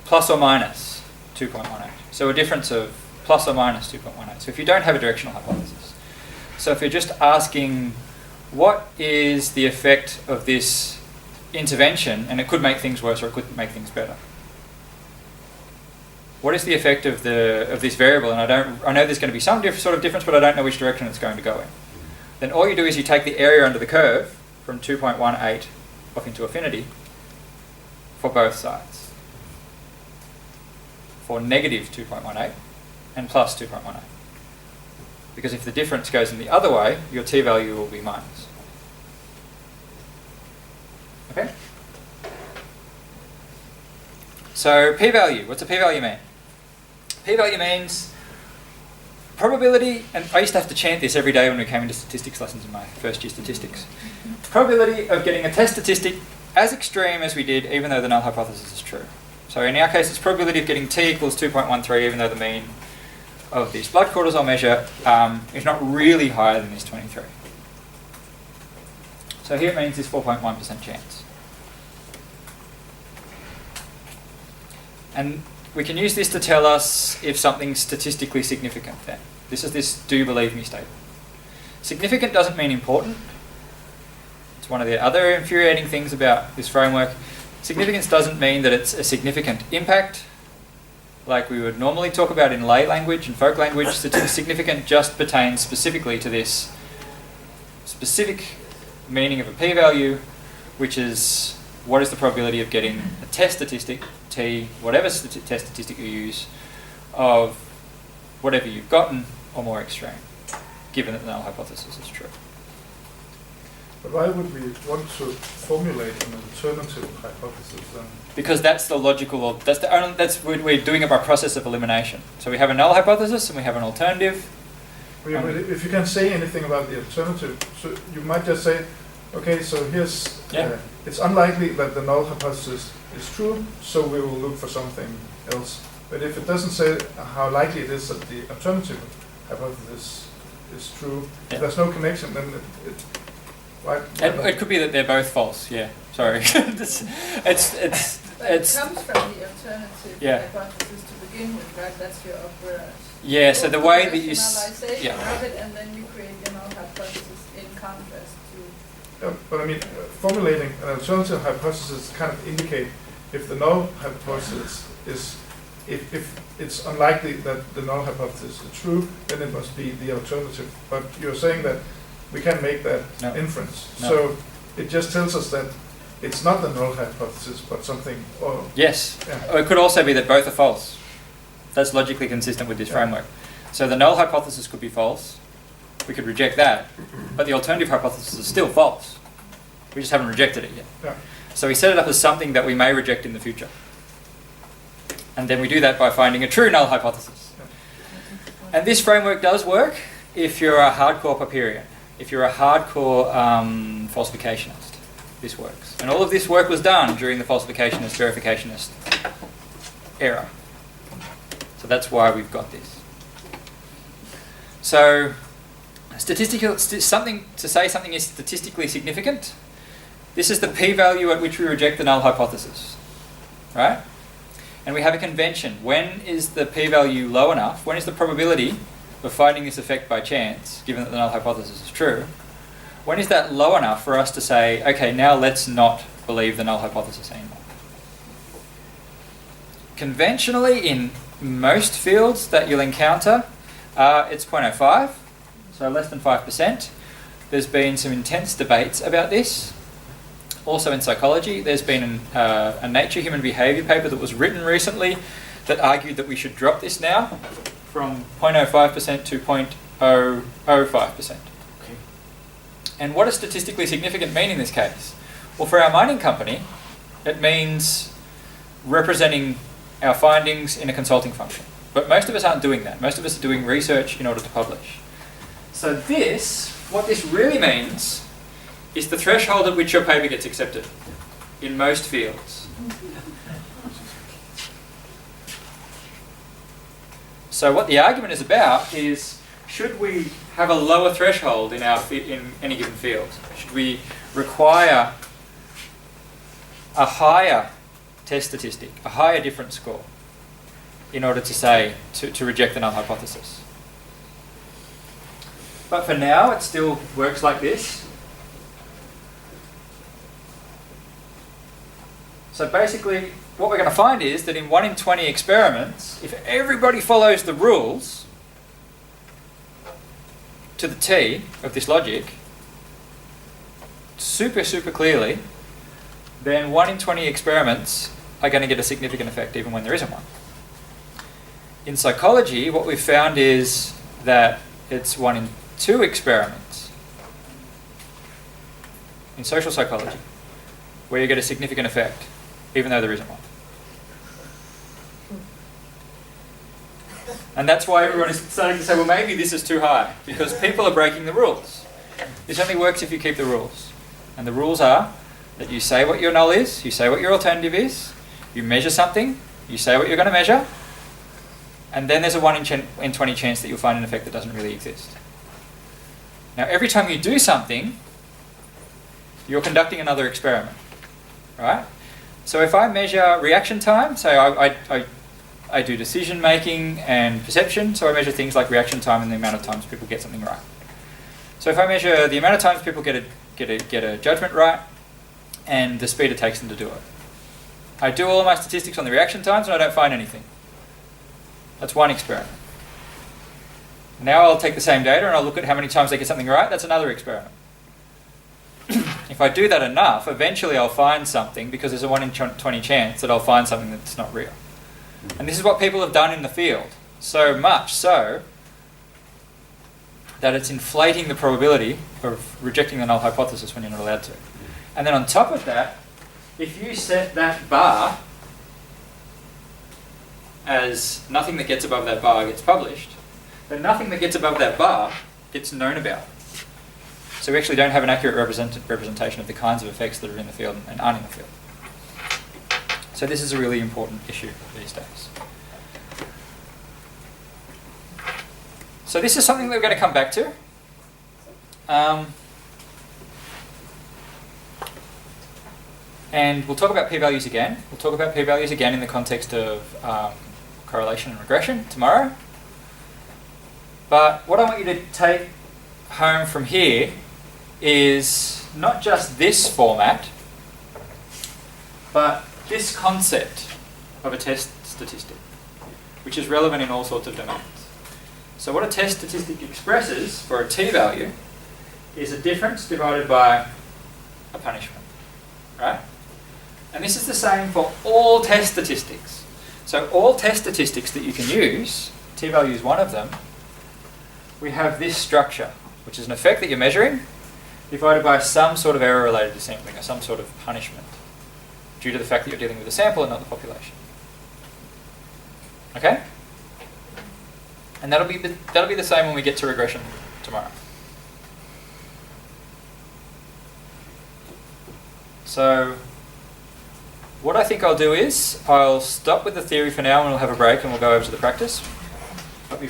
plus or minus 2.18. So a difference of plus or minus 2.18. So if you don't have a directional hypothesis. So if you're just asking what is the effect of this intervention, and it could make things worse or it could make things better. What is the effect of this variable? And I know there's going to be some sort of difference, but I don't know which direction it's going to go in. Then all you do is you take the area under the curve from 2.18 off into infinity for both sides. For negative 2.18 and plus 2.18. Because if the difference goes in the other way, your t-value will be minus. Okay? So p-value, what's a p-value mean? P-value means probability, and I used to have to chant this every day when we came into statistics lessons in my first year statistics. Probability of getting a test statistic as extreme as we did, even though the null hypothesis is true. So in our case, it's probability of getting t equals 2.13, even though the mean of this blood cortisol measure is not really higher than this 23. So here it means this 4.1% chance. And we can use this to tell us if something's statistically significant then. This is this do you believe me statement. Significant doesn't mean important. It's one of the other infuriating things about this framework. Significance doesn't mean that it's a significant impact, like we would normally talk about in lay language and folk language. Significant just pertains specifically to this specific meaning of a p-value, which is what is the probability of getting a test statistic, t, whatever test statistic you use, of whatever you've gotten or more extreme, given that the null hypothesis is true. But why would we want to formulate an alternative hypothesis then? Because that's the logical, we're doing it by process of elimination. So we have a null hypothesis and we have an alternative. Yeah, but if you can say anything about the alternative, so you might just say, okay, so here's, Yeah. it's unlikely that the null hypothesis is true, so we will look for something else. But if it doesn't say how likely it is that the alternative hypothesis is true, Yeah. if there's no connection, then right? It could be that they're both false. Yeah, sorry. it's But it comes from the alternative Yeah. hypothesis to begin with, right? That's your upper. yeah. So the way that you Rationalization yeah. of it, and then you create the null hypothesis in contrast to. But I mean, formulating an alternative hypothesis kind of indicate if the null hypothesis is, if it's unlikely that the null hypothesis is true, then it must be the alternative. But you're saying that we can make that No. inference. No. So it just tells us that it's not the null hypothesis, but something, or, Yes. yeah. Or it could also be that both are false. That's logically consistent with this Yeah. framework. So the null hypothesis could be false. We could reject that. But the alternative hypothesis is still false. We just haven't rejected it yet. Yeah. So we set it up as something that we may reject in the future. And then we do that by finding a true null hypothesis. And this framework does work if you're a hardcore Popperian. If you're a hardcore falsificationist, this works. And all of this work was done during the falsificationist, verificationist era. So that's why we've got this. So, something to say something is statistically significant. This is the p-value at which we reject the null hypothesis, right? And we have a convention. When is the p-value low enough? When is the probability of finding this effect by chance, given that the null hypothesis is true? When is that low enough for us to say, okay, now let's not believe the null hypothesis anymore? Conventionally, in most fields that you'll encounter, it's 0.05, so less than 5%. There's been some intense debates about this. Also in psychology, there's been a Nature Human Behaviour paper that was written recently that argued that we should drop this now from 0.05% to 0.005%. Okay. And what does statistically significant mean in this case? Well, for our mining company, it means representing our findings in a consulting function. But most of us aren't doing that. Most of us are doing research in order to publish. So what this really means is the threshold at which your paper gets accepted in most fields. So what the argument is about is, should we have a lower threshold in any given field? Should we require a higher test statistic, a higher difference score, in order to reject the null hypothesis? But for now, it still works like this. So basically, what we're going to find is that in 1 in 20 experiments, if everybody follows the rules to the T of this logic, super clearly, then 1 in 20 experiments are going to get a significant effect even when there isn't one. In psychology, what we've found is that it's 1 in 2 experiments in social psychology where you get a significant effect, even though there isn't one. And that's why everyone is starting to say, well, maybe this is too high, because people are breaking the rules. This only works if you keep the rules. And the rules are that you say what your null is, you say what your alternative is, you measure something, you say what you're going to measure, and then there's a 1 in 20 chance that you'll find an effect that doesn't really exist. Now, every time you do something, you're conducting another experiment, right? So if I measure reaction time, so I do decision making and perception, so I measure things like reaction time and the amount of times people get something right. So if I measure the amount of times people get a judgment right and the speed it takes them to do it, I do all of my statistics on the reaction times and I don't find anything. That's one experiment. Now I'll take the same data and I'll look at how many times they get something right. That's another experiment. If I do that enough, eventually I'll find something, because there's a 1 in 20 chance that I'll find something that's not real. And this is what people have done in the field. So much so that it's inflating the probability of rejecting the null hypothesis when you're not allowed to. And then on top of that, if you set that bar as nothing that gets above that bar gets published, then nothing that gets above that bar gets known about. So we actually don't have an accurate representation of the kinds of effects that are in the field and aren't in the field. So this is a really important issue these days. So this is something that we're going to come back to. And we'll talk about p-values again. We'll talk about p-values again in the context of correlation and regression tomorrow. But what I want you to take home from here is not just this format, but this concept of a test statistic, which is relevant in all sorts of domains. So what a test statistic expresses for a t-value is a difference divided by a punishment, right? And this is the same for all test statistics. So all test statistics that you can use, t-value is one of them, we have this structure, which is an effect that you're measuring divided by some sort of error related to sampling or some sort of punishment due to the fact that you're dealing with a sample and not the population. Okay? And that'll be the same when we get to regression tomorrow. So what I think I'll do is I'll stop with the theory for now and we'll have a break and we'll go over to the practice. But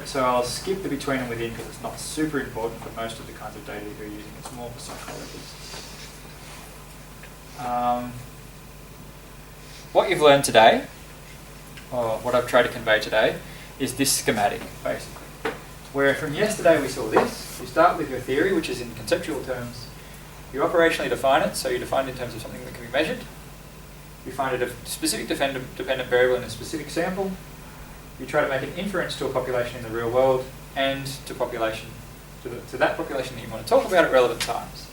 so I'll skip the between and within because it's not super important for most of the kinds of data that you're using. It's more for psychologists. What you've learned today, or what I've tried to convey today, is this schematic, basically. Where from yesterday we saw this. You start with your theory, which is in conceptual terms. You operationally define it, so you define it in terms of something that can be measured. You find a specific dependent variable in a specific sample. You try to make an inference to a population in the real world and to that population that you want to talk about at relevant times.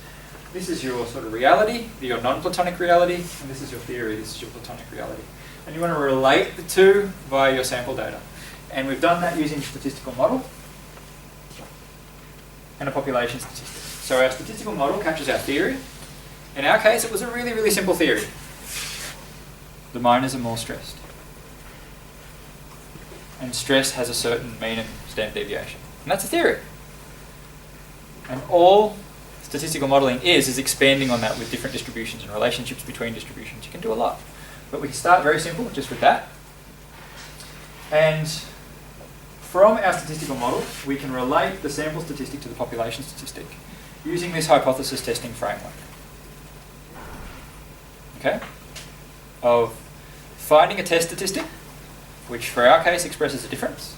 This is your sort of reality, your non-Platonic reality, and this is your theory, this is your Platonic reality. And you want to relate the two via your sample data. And we've done that using a statistical model and a population statistic. So our statistical model captures our theory. In our case, it was a really, really simple theory. The miners are more stressed. And stress has a certain mean and standard deviation. And that's a theory. And all statistical modelling is expanding on that with different distributions and relationships between distributions. You can do a lot. But we can start very simple, just with that. And from our statistical model, we can relate the sample statistic to the population statistic using this hypothesis testing framework. Okay? Of finding a test statistic, which for our case expresses a difference,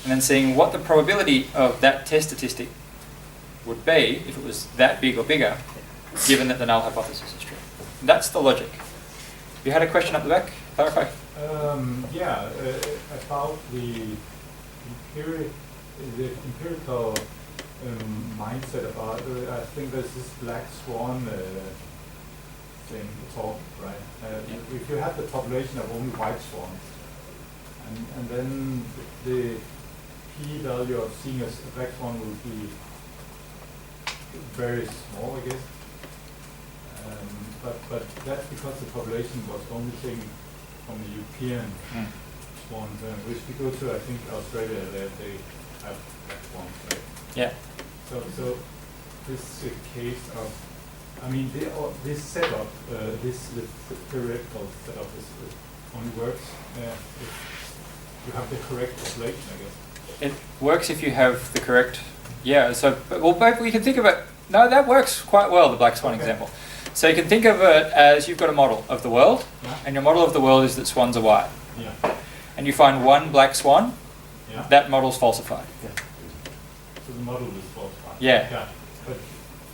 and then seeing what the probability of that test statistic would be if it was that big or bigger, given that the null hypothesis is true. And that's the logic. You had a question up the back? Clarify. About the empirical mindset about, I think there's this black swan thing talk, right? If you have the population of only white swans, and then the p-value of seeing a black swan will be very small, I guess. But that's because the population was only seeing from the European swans, which we go to, I think, Australia, they have black swans, right? Yeah. So this is a case of, I mean, this setup, this theoretical setup only works if you have the correct population, I guess. It works if you have the correct, so, well, we can think of it, no, that works quite well, the black swan example. So you can think of it as you've got a model of the world, and your model of the world is that swans are white. Yeah. And you find one black swan, Yeah. that model's falsified. Yeah. So the model is falsified. Yeah. But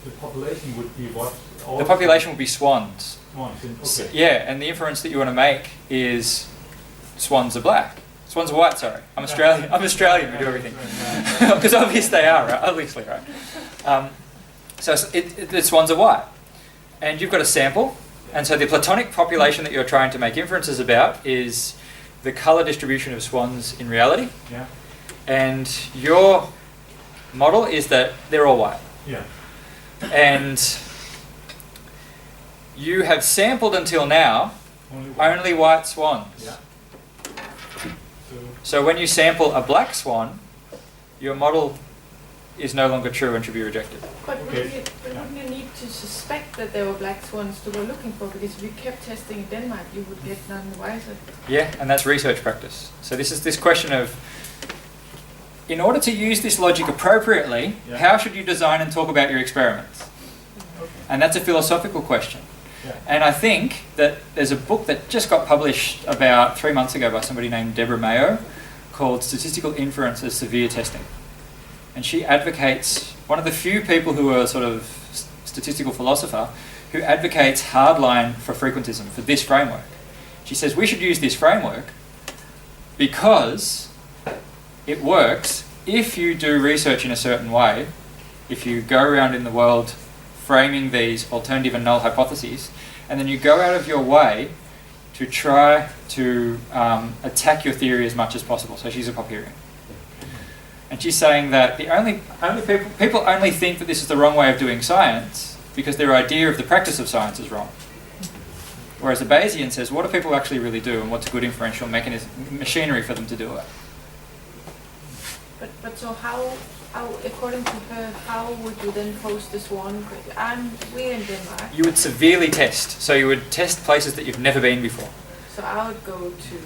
the population would be what? The population would be swans. Swans, okay. Yeah, and the inference that you want to make is swans are black. Swans are white, sorry. I'm Australian. I'm Australian, we do everything. Because obviously they are, right? Obviously, right? So the swans are white. And you've got a sample. And so the Platonic population that you're trying to make inferences about is the colour distribution of swans in reality. Yeah. And your model is that they're all white. Yeah. And you have sampled until now only white swans. Yeah. So when you sample a black swan, your model is no longer true and should be rejected. But Okay. wouldn't you need to suspect that there were black swans to go looking for? Because if you kept testing in Denmark, you would get none the wiser. Yeah, and that's research practice. So this is this question of, in order to use this logic appropriately, Yeah. how should you design and talk about your experiments? And that's a philosophical question. Yeah. And I think that there's a book that just got published about 3 months ago by somebody named Deborah Mayo called Statistical Inference as Severe Testing. And she advocates, one of the few people who are sort of statistical philosopher, who advocates hardline for frequentism, for this framework. She says we should use this framework because it works if you do research in a certain way, if you go around in the world framing these alternative and null hypotheses, and then you go out of your way to try to attack your theory as much as possible. So she's a Popperian. And she's saying that the only people only think that this is the wrong way of doing science because their idea of the practice of science is wrong. Whereas a Bayesian says, what do people actually really do and what's good inferential machinery for them to do it? But so how according to her, how would you then pose this one? We're in Denmark, You would severely test. So you would test places that you've never been before. so I would go to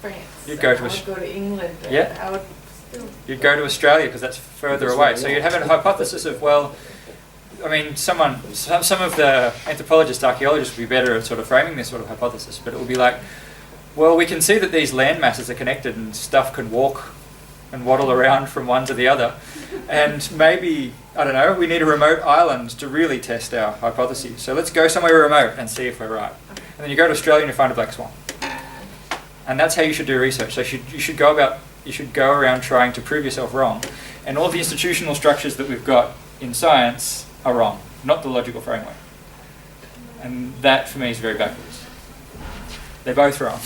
France. You'd go and to I Aus- would go to England. and Yeah. I would still. You'd go to Australia because that's further away. So you'd have a hypothesis of, well, I mean, some of the anthropologists, archaeologists would be better at sort of framing this sort of hypothesis, but it would be like, well, we can see that these land masses are connected and stuff can walk and waddle around from one to the other. And maybe, I don't know, we need a remote island to really test our hypotheses. So let's go somewhere remote and see if we're right. And then you go to Australia and you find a black swan. And that's how you should do research. So you should go around trying to prove yourself wrong. And all the institutional structures that we've got in science are wrong, not the logical framework. And that, for me, is very backwards. They're both wrong.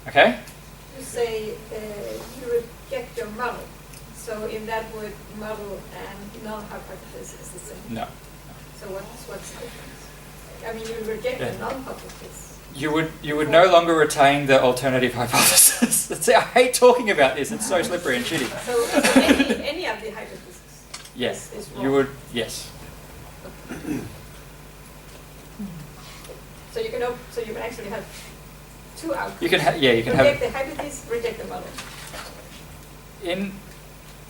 Okay? You say you reject your model. So in that word, model and null hypothesis is the same. No. So what's the difference? I mean, you reject the null hypothesis. You would no longer retain the alternative hypothesis. I hate talking about this. It's so slippery and shitty. So any of the hypotheses. Yes. Is wrong. You would. Yes. So you can actually have two outcomes. You can. You can reject have. the hypothesis, reject the model.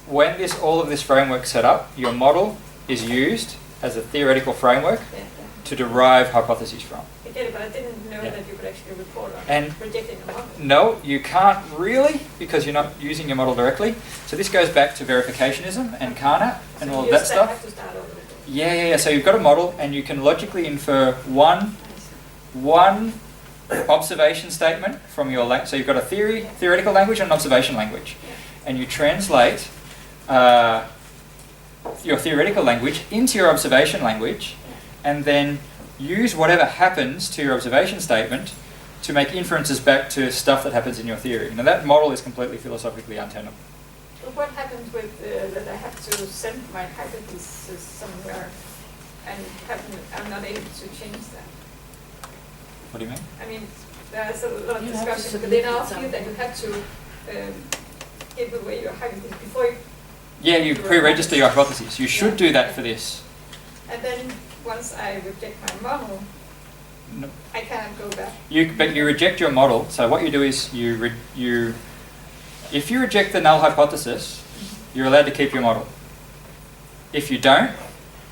When all of this framework set up, your model is used as a theoretical framework Yeah. to derive hypotheses from. I get it, but I didn't know Yeah. that you could actually report on And- rejecting the model. No, you can't really because you're not using your model directly. So this goes back to verificationism and Carnap and So all of you that still stuff. have to start over again. Yeah. So you've got a model and you can logically infer one observation statement from your language. So you've got a theoretical language and an observation language. And you translate your theoretical language into your observation language and then use whatever happens to your observation statement to make inferences back to stuff that happens in your theory. Now that model is completely philosophically untenable. But what happens with that I have to send my hypothesis somewhere and I'm not able to change that? What do you mean? I mean, there's a lot of You have to discussion submit within it our field that you have to give away your hypothesis before you, Yeah, you pre-register your hypotheses. You should do that for this. and then once I reject my model, No. I cannot go back. But you reject your model. So what you do is if you reject the null hypothesis, you're allowed to keep your model. If you don't,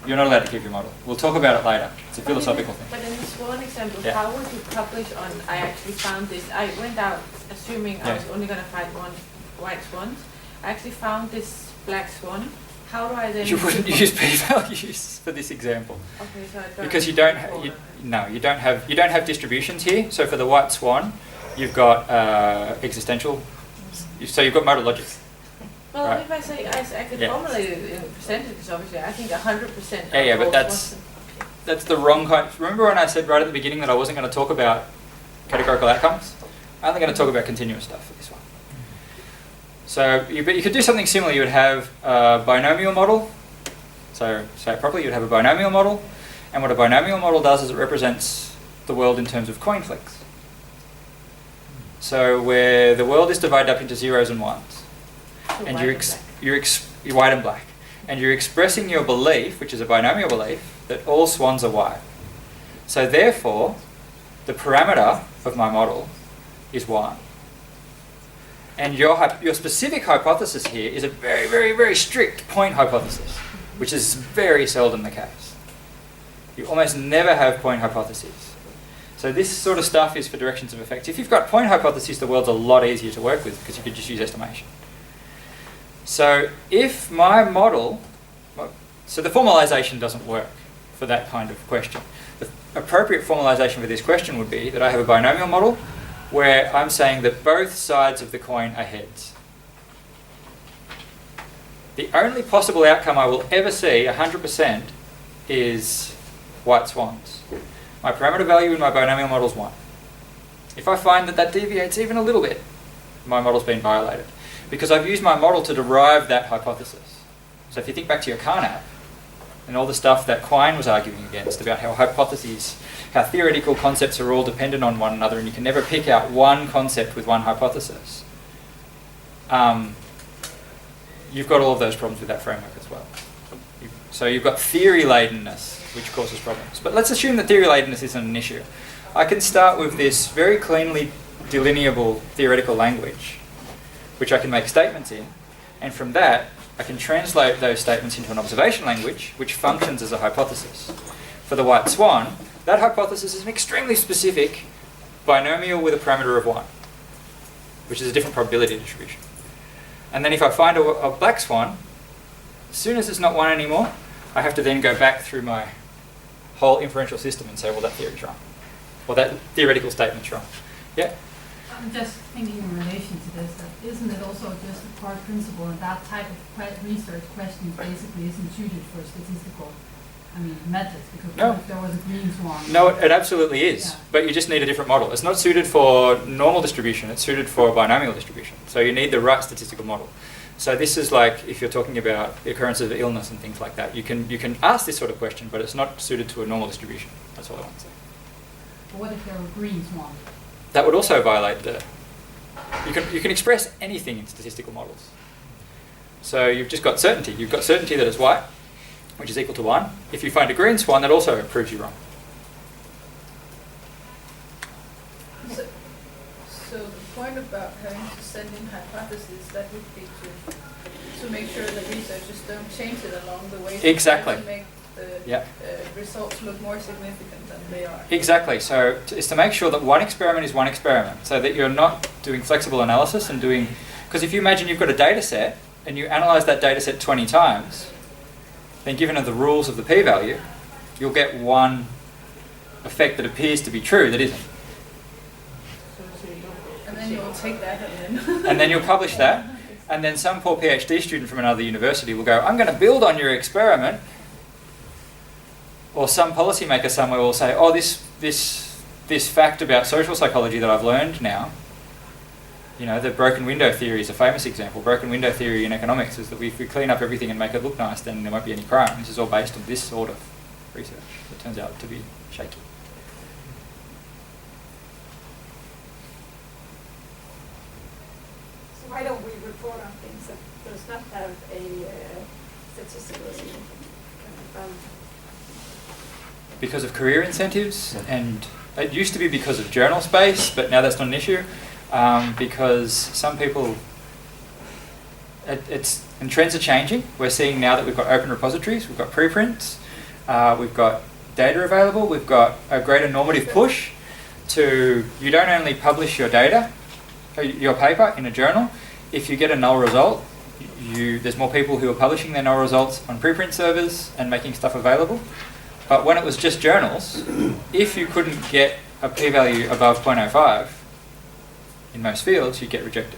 you're not allowed to keep your model. We'll talk about it later. It's a philosophical thing. But in this one example, Yeah. how would you publish on, I actually found this, I went out assuming I Yeah. was only going to find one white swan. I actually found this black swan. How do I then... You wouldn't use p-values for this example Okay, so I don't... because you don't have distributions here. So for the white swan, you've got existential. So you've got modal logic. Well, right. if I say, I could Yeah. formulate it in percentages, obviously. I think 100%. Yeah, of but all that's- swans- That's the wrong kind. Remember when I said right at the beginning that I wasn't going to talk about categorical outcomes? I'm only going to talk about continuous stuff for this one. So you could do something similar. You would have a binomial model. So say it properly, you'd have a binomial model. And what a binomial model does is it represents the world in terms of coin flicks. So where the world is divided up into zeros and ones. and white and black. you're white and black, and you're expressing your belief, which is a binomial belief, that all swans are white. So therefore, the parameter of my model is 1. And your specific hypothesis here is a very, very, very strict point hypothesis, which is very seldom the case. You almost never have point hypotheses. So this sort of stuff is for directions of effects. If you've got point hypotheses, the world's a lot easier to work with because you could just use estimation. So if my model, so the formalization doesn't work for that kind of question. The appropriate formalization for this question would be that I have a binomial model where I'm saying that both sides of the coin are heads. The only possible outcome I will ever see, 100%, is white swans. My parameter value in my binomial model is 1. If I find that that deviates even a little bit, my model's been violated. Because I've used my model to derive that hypothesis. So if you think back to your Carnap, and all the stuff that Quine was arguing against about how hypotheses, how theoretical concepts are all dependent on one another and you can never pick out one concept with one hypothesis. You've got all of those problems with that framework as well. So you've got theory-ladenness, which causes problems. But let's assume that theory-ladenness isn't an issue. I can start with this very cleanly delineable theoretical language, which I can make statements in, and from that, I can translate those statements into an observation language, which functions as a hypothesis. For the white swan, that hypothesis is an extremely specific binomial with a parameter of 1, which is a different probability distribution. And then if I find a black swan, as soon as it's not 1 anymore, I have to then go back through my whole inferential system and say, well, that theory's wrong. Or that theoretical statement's wrong. Yeah? I'm just thinking in relation to this, that isn't it also just a core principle and that type of research question basically isn't suited for statistical, methods, because No. if there was a green swan. No, it absolutely is, Yeah. but you just need a different model. It's not suited for normal distribution, it's suited for binomial distribution. So you need the right statistical model. So this is like if you're talking about the occurrence of illness and things like that. You can ask this sort of question, but it's not suited to a normal distribution. That's all I want to say. But what if there were green swan? That would also violate the... You can express anything in statistical models. So you've just got certainty. You've got certainty that it's white, which is equal to 1. If you find a green swan, that also proves you wrong. So the point about having to send in hypotheses, that would be to make sure that researchers don't change it along the way. Exactly. To make the Yeah. results look more significant than they are. Exactly. So it's to make sure that one experiment is one experiment, so that you're not doing flexible analysis and doing... Because if you imagine you've got a data set and you analyse that data set 20 times, then given the rules of the p-value, you'll get one effect that appears to be true that isn't. And then you'll take that and then... And then you'll publish that, and then some poor PhD student from another university will go, I'm going to build on your experiment. Or some policymaker somewhere will say, oh, this fact about social psychology that I've learned now, the broken window theory is a famous example. Broken window theory in economics is that if we clean up everything and make it look nice, then there won't be any crime. This is all based on this sort of research. It turns out to be shaky. So why don't we report on things that does not have a statistical significance? Because of career incentives, and it used to be because of journal space, but now that's not an issue. Because some people, and trends are changing. We're seeing now that we've got open repositories, we've got preprints, we've got data available, we've got a greater normative push to, you don't only publish your data, your paper in a journal. If you get a null result, there's more people who are publishing their null results on preprint servers and making stuff available. But when it was just journals, if you couldn't get a p-value above 0.05 in most fields, you'd get rejected.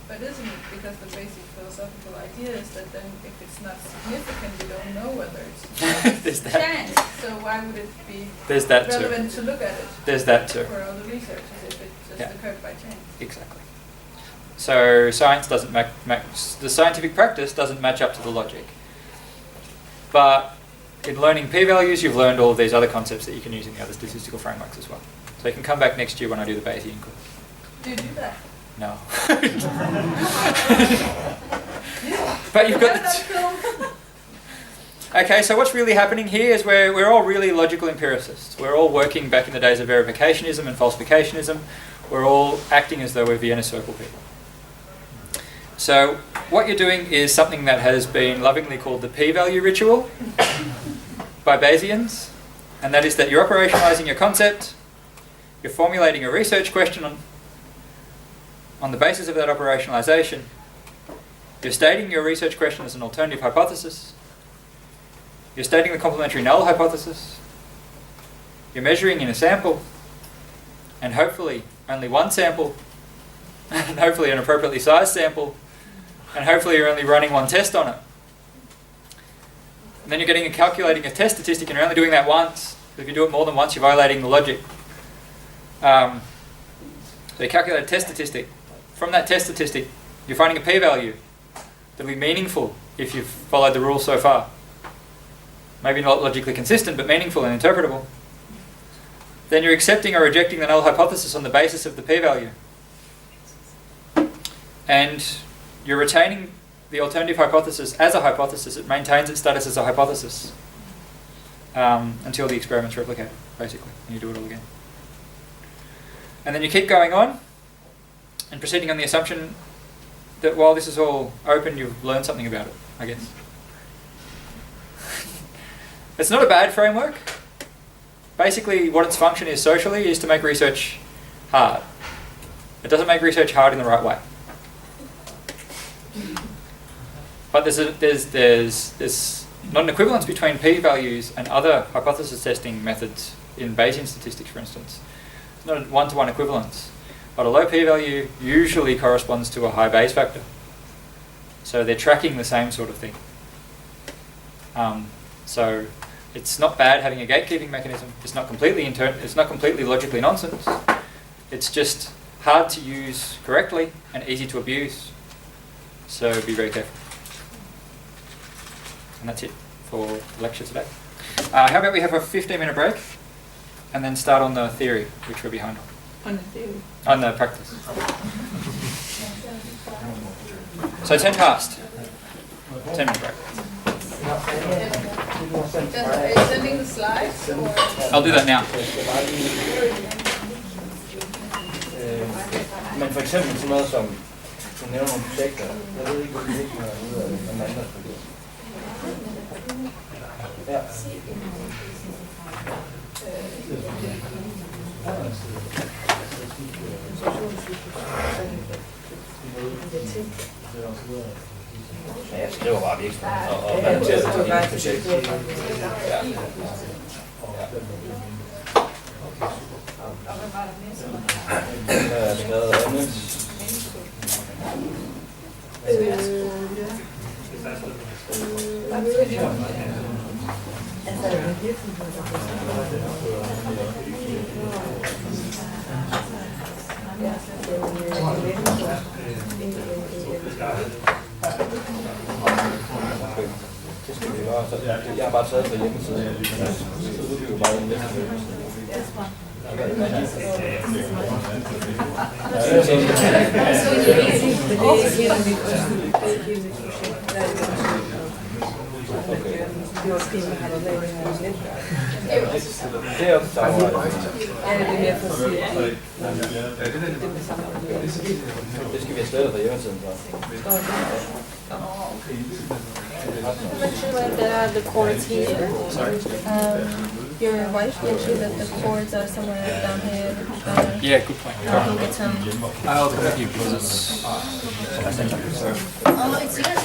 But isn't it because the basic philosophical idea is that then if it's not significant, we don't know whether it's There's that. chance. So why would it be There's that too. relevant to look at it There's that too. for other researchers if it just Yeah. occurred by chance? Exactly. So science doesn't the scientific practice doesn't match up to the logic. But in learning p-values, you've learned all of these other concepts that you can use in the other statistical frameworks as well. So you can come back next year when I do the Bayesian course. Do you do that? No. But you've got the okay, so what's really happening here is we're all really logical empiricists. We're all working back in the days of verificationism and falsificationism. We're all acting as though we're Vienna Circle people. So what you're doing is something that has been lovingly called the p-value ritual by Bayesians, and that is that you're operationalizing your concept, you're formulating a research question on the basis of that operationalization, you're stating your research question as an alternative hypothesis, you're stating the complementary null hypothesis, you're measuring in a sample, and hopefully only one sample, and hopefully an appropriately sized sample, and hopefully you're only running one test on it. And then you're getting and calculating a test statistic, and you're only doing that once. If you do it more than once, you're violating the logic. So you calculate a test statistic. From that test statistic, you're finding a p-value that will be meaningful if you've followed the rules so far. Maybe not logically consistent, but meaningful and interpretable. Then you're accepting or rejecting the null hypothesis on the basis of the p-value. And you're retaining the alternative hypothesis as a hypothesis. It maintains its status as a hypothesis until the experiment's replicated, basically, and you do it all again. And then you keep going on and proceeding on the assumption that while this is all open, you've learned something about it, I guess. It's not a bad framework. Basically, what its function is socially is to make research hard. It doesn't make research hard in the right way. But there's not an equivalence between p-values and other hypothesis testing methods in Bayesian statistics, for instance. It's not a one-to-one equivalence. But a low p-value usually corresponds to a high Bayes factor. So they're tracking the same sort of thing. So it's not bad having a gatekeeping mechanism. It's not completely logically nonsense. It's just hard to use correctly and easy to abuse. So be very careful. And that's it for the lecture today. How about we have a 15-minute break and then start on the theory, which we're behind on. On the theory. On the practice. So 10 past. 10-minute break. Are you sending the slides? Or? I'll do that now. Men for eksempel sådan noget som, du nævner nogle projekter, jeg ved ikke, hvor det ikke er ude af en anden projekt. Ja. Ja, jeg skriver bare virksomheden og relaterer det til dit projekt. Ja. Jeg har skrevet andet. Det skal vi gøre. Jeg har bare taget fra hjemmesiden. Så udbygger bare den næste. Det er også samarbejde. Det skal vi have slettet fra hjemmesiden. You mentioned there are the chords here. Your wife mentioned that the chords are somewhere down here. Yeah, good point. I can get some. I'll take you because it's... Oh, it's yours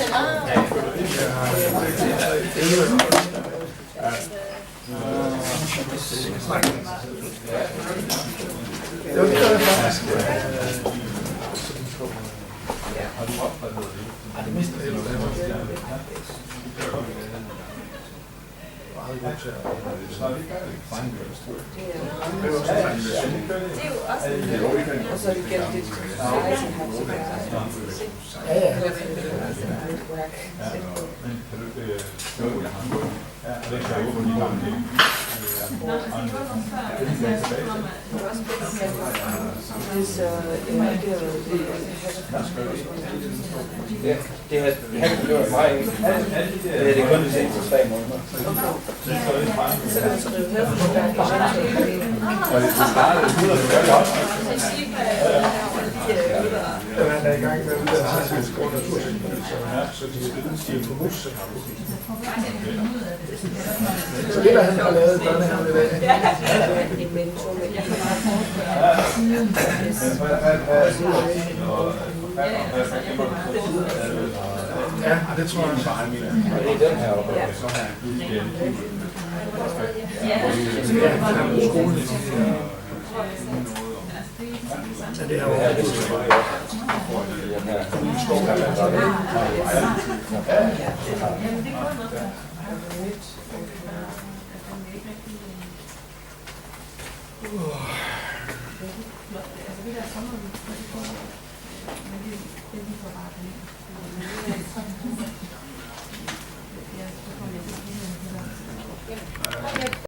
Ja, det har gjort mig ikke. Det er det kun de seneste 3 måneder. Så kan man skrive her, Og det startede ud af det gør det også. Han er i gang med uddannelsesskole og naturteknologi, så de stiger på mus. Så det, der han har lavet i børnehaven i dag. Ja, det tror jeg. Og det er den her oppe. Så det her var Ja, det er selvfølgelig også. Den her skov, der er Ja,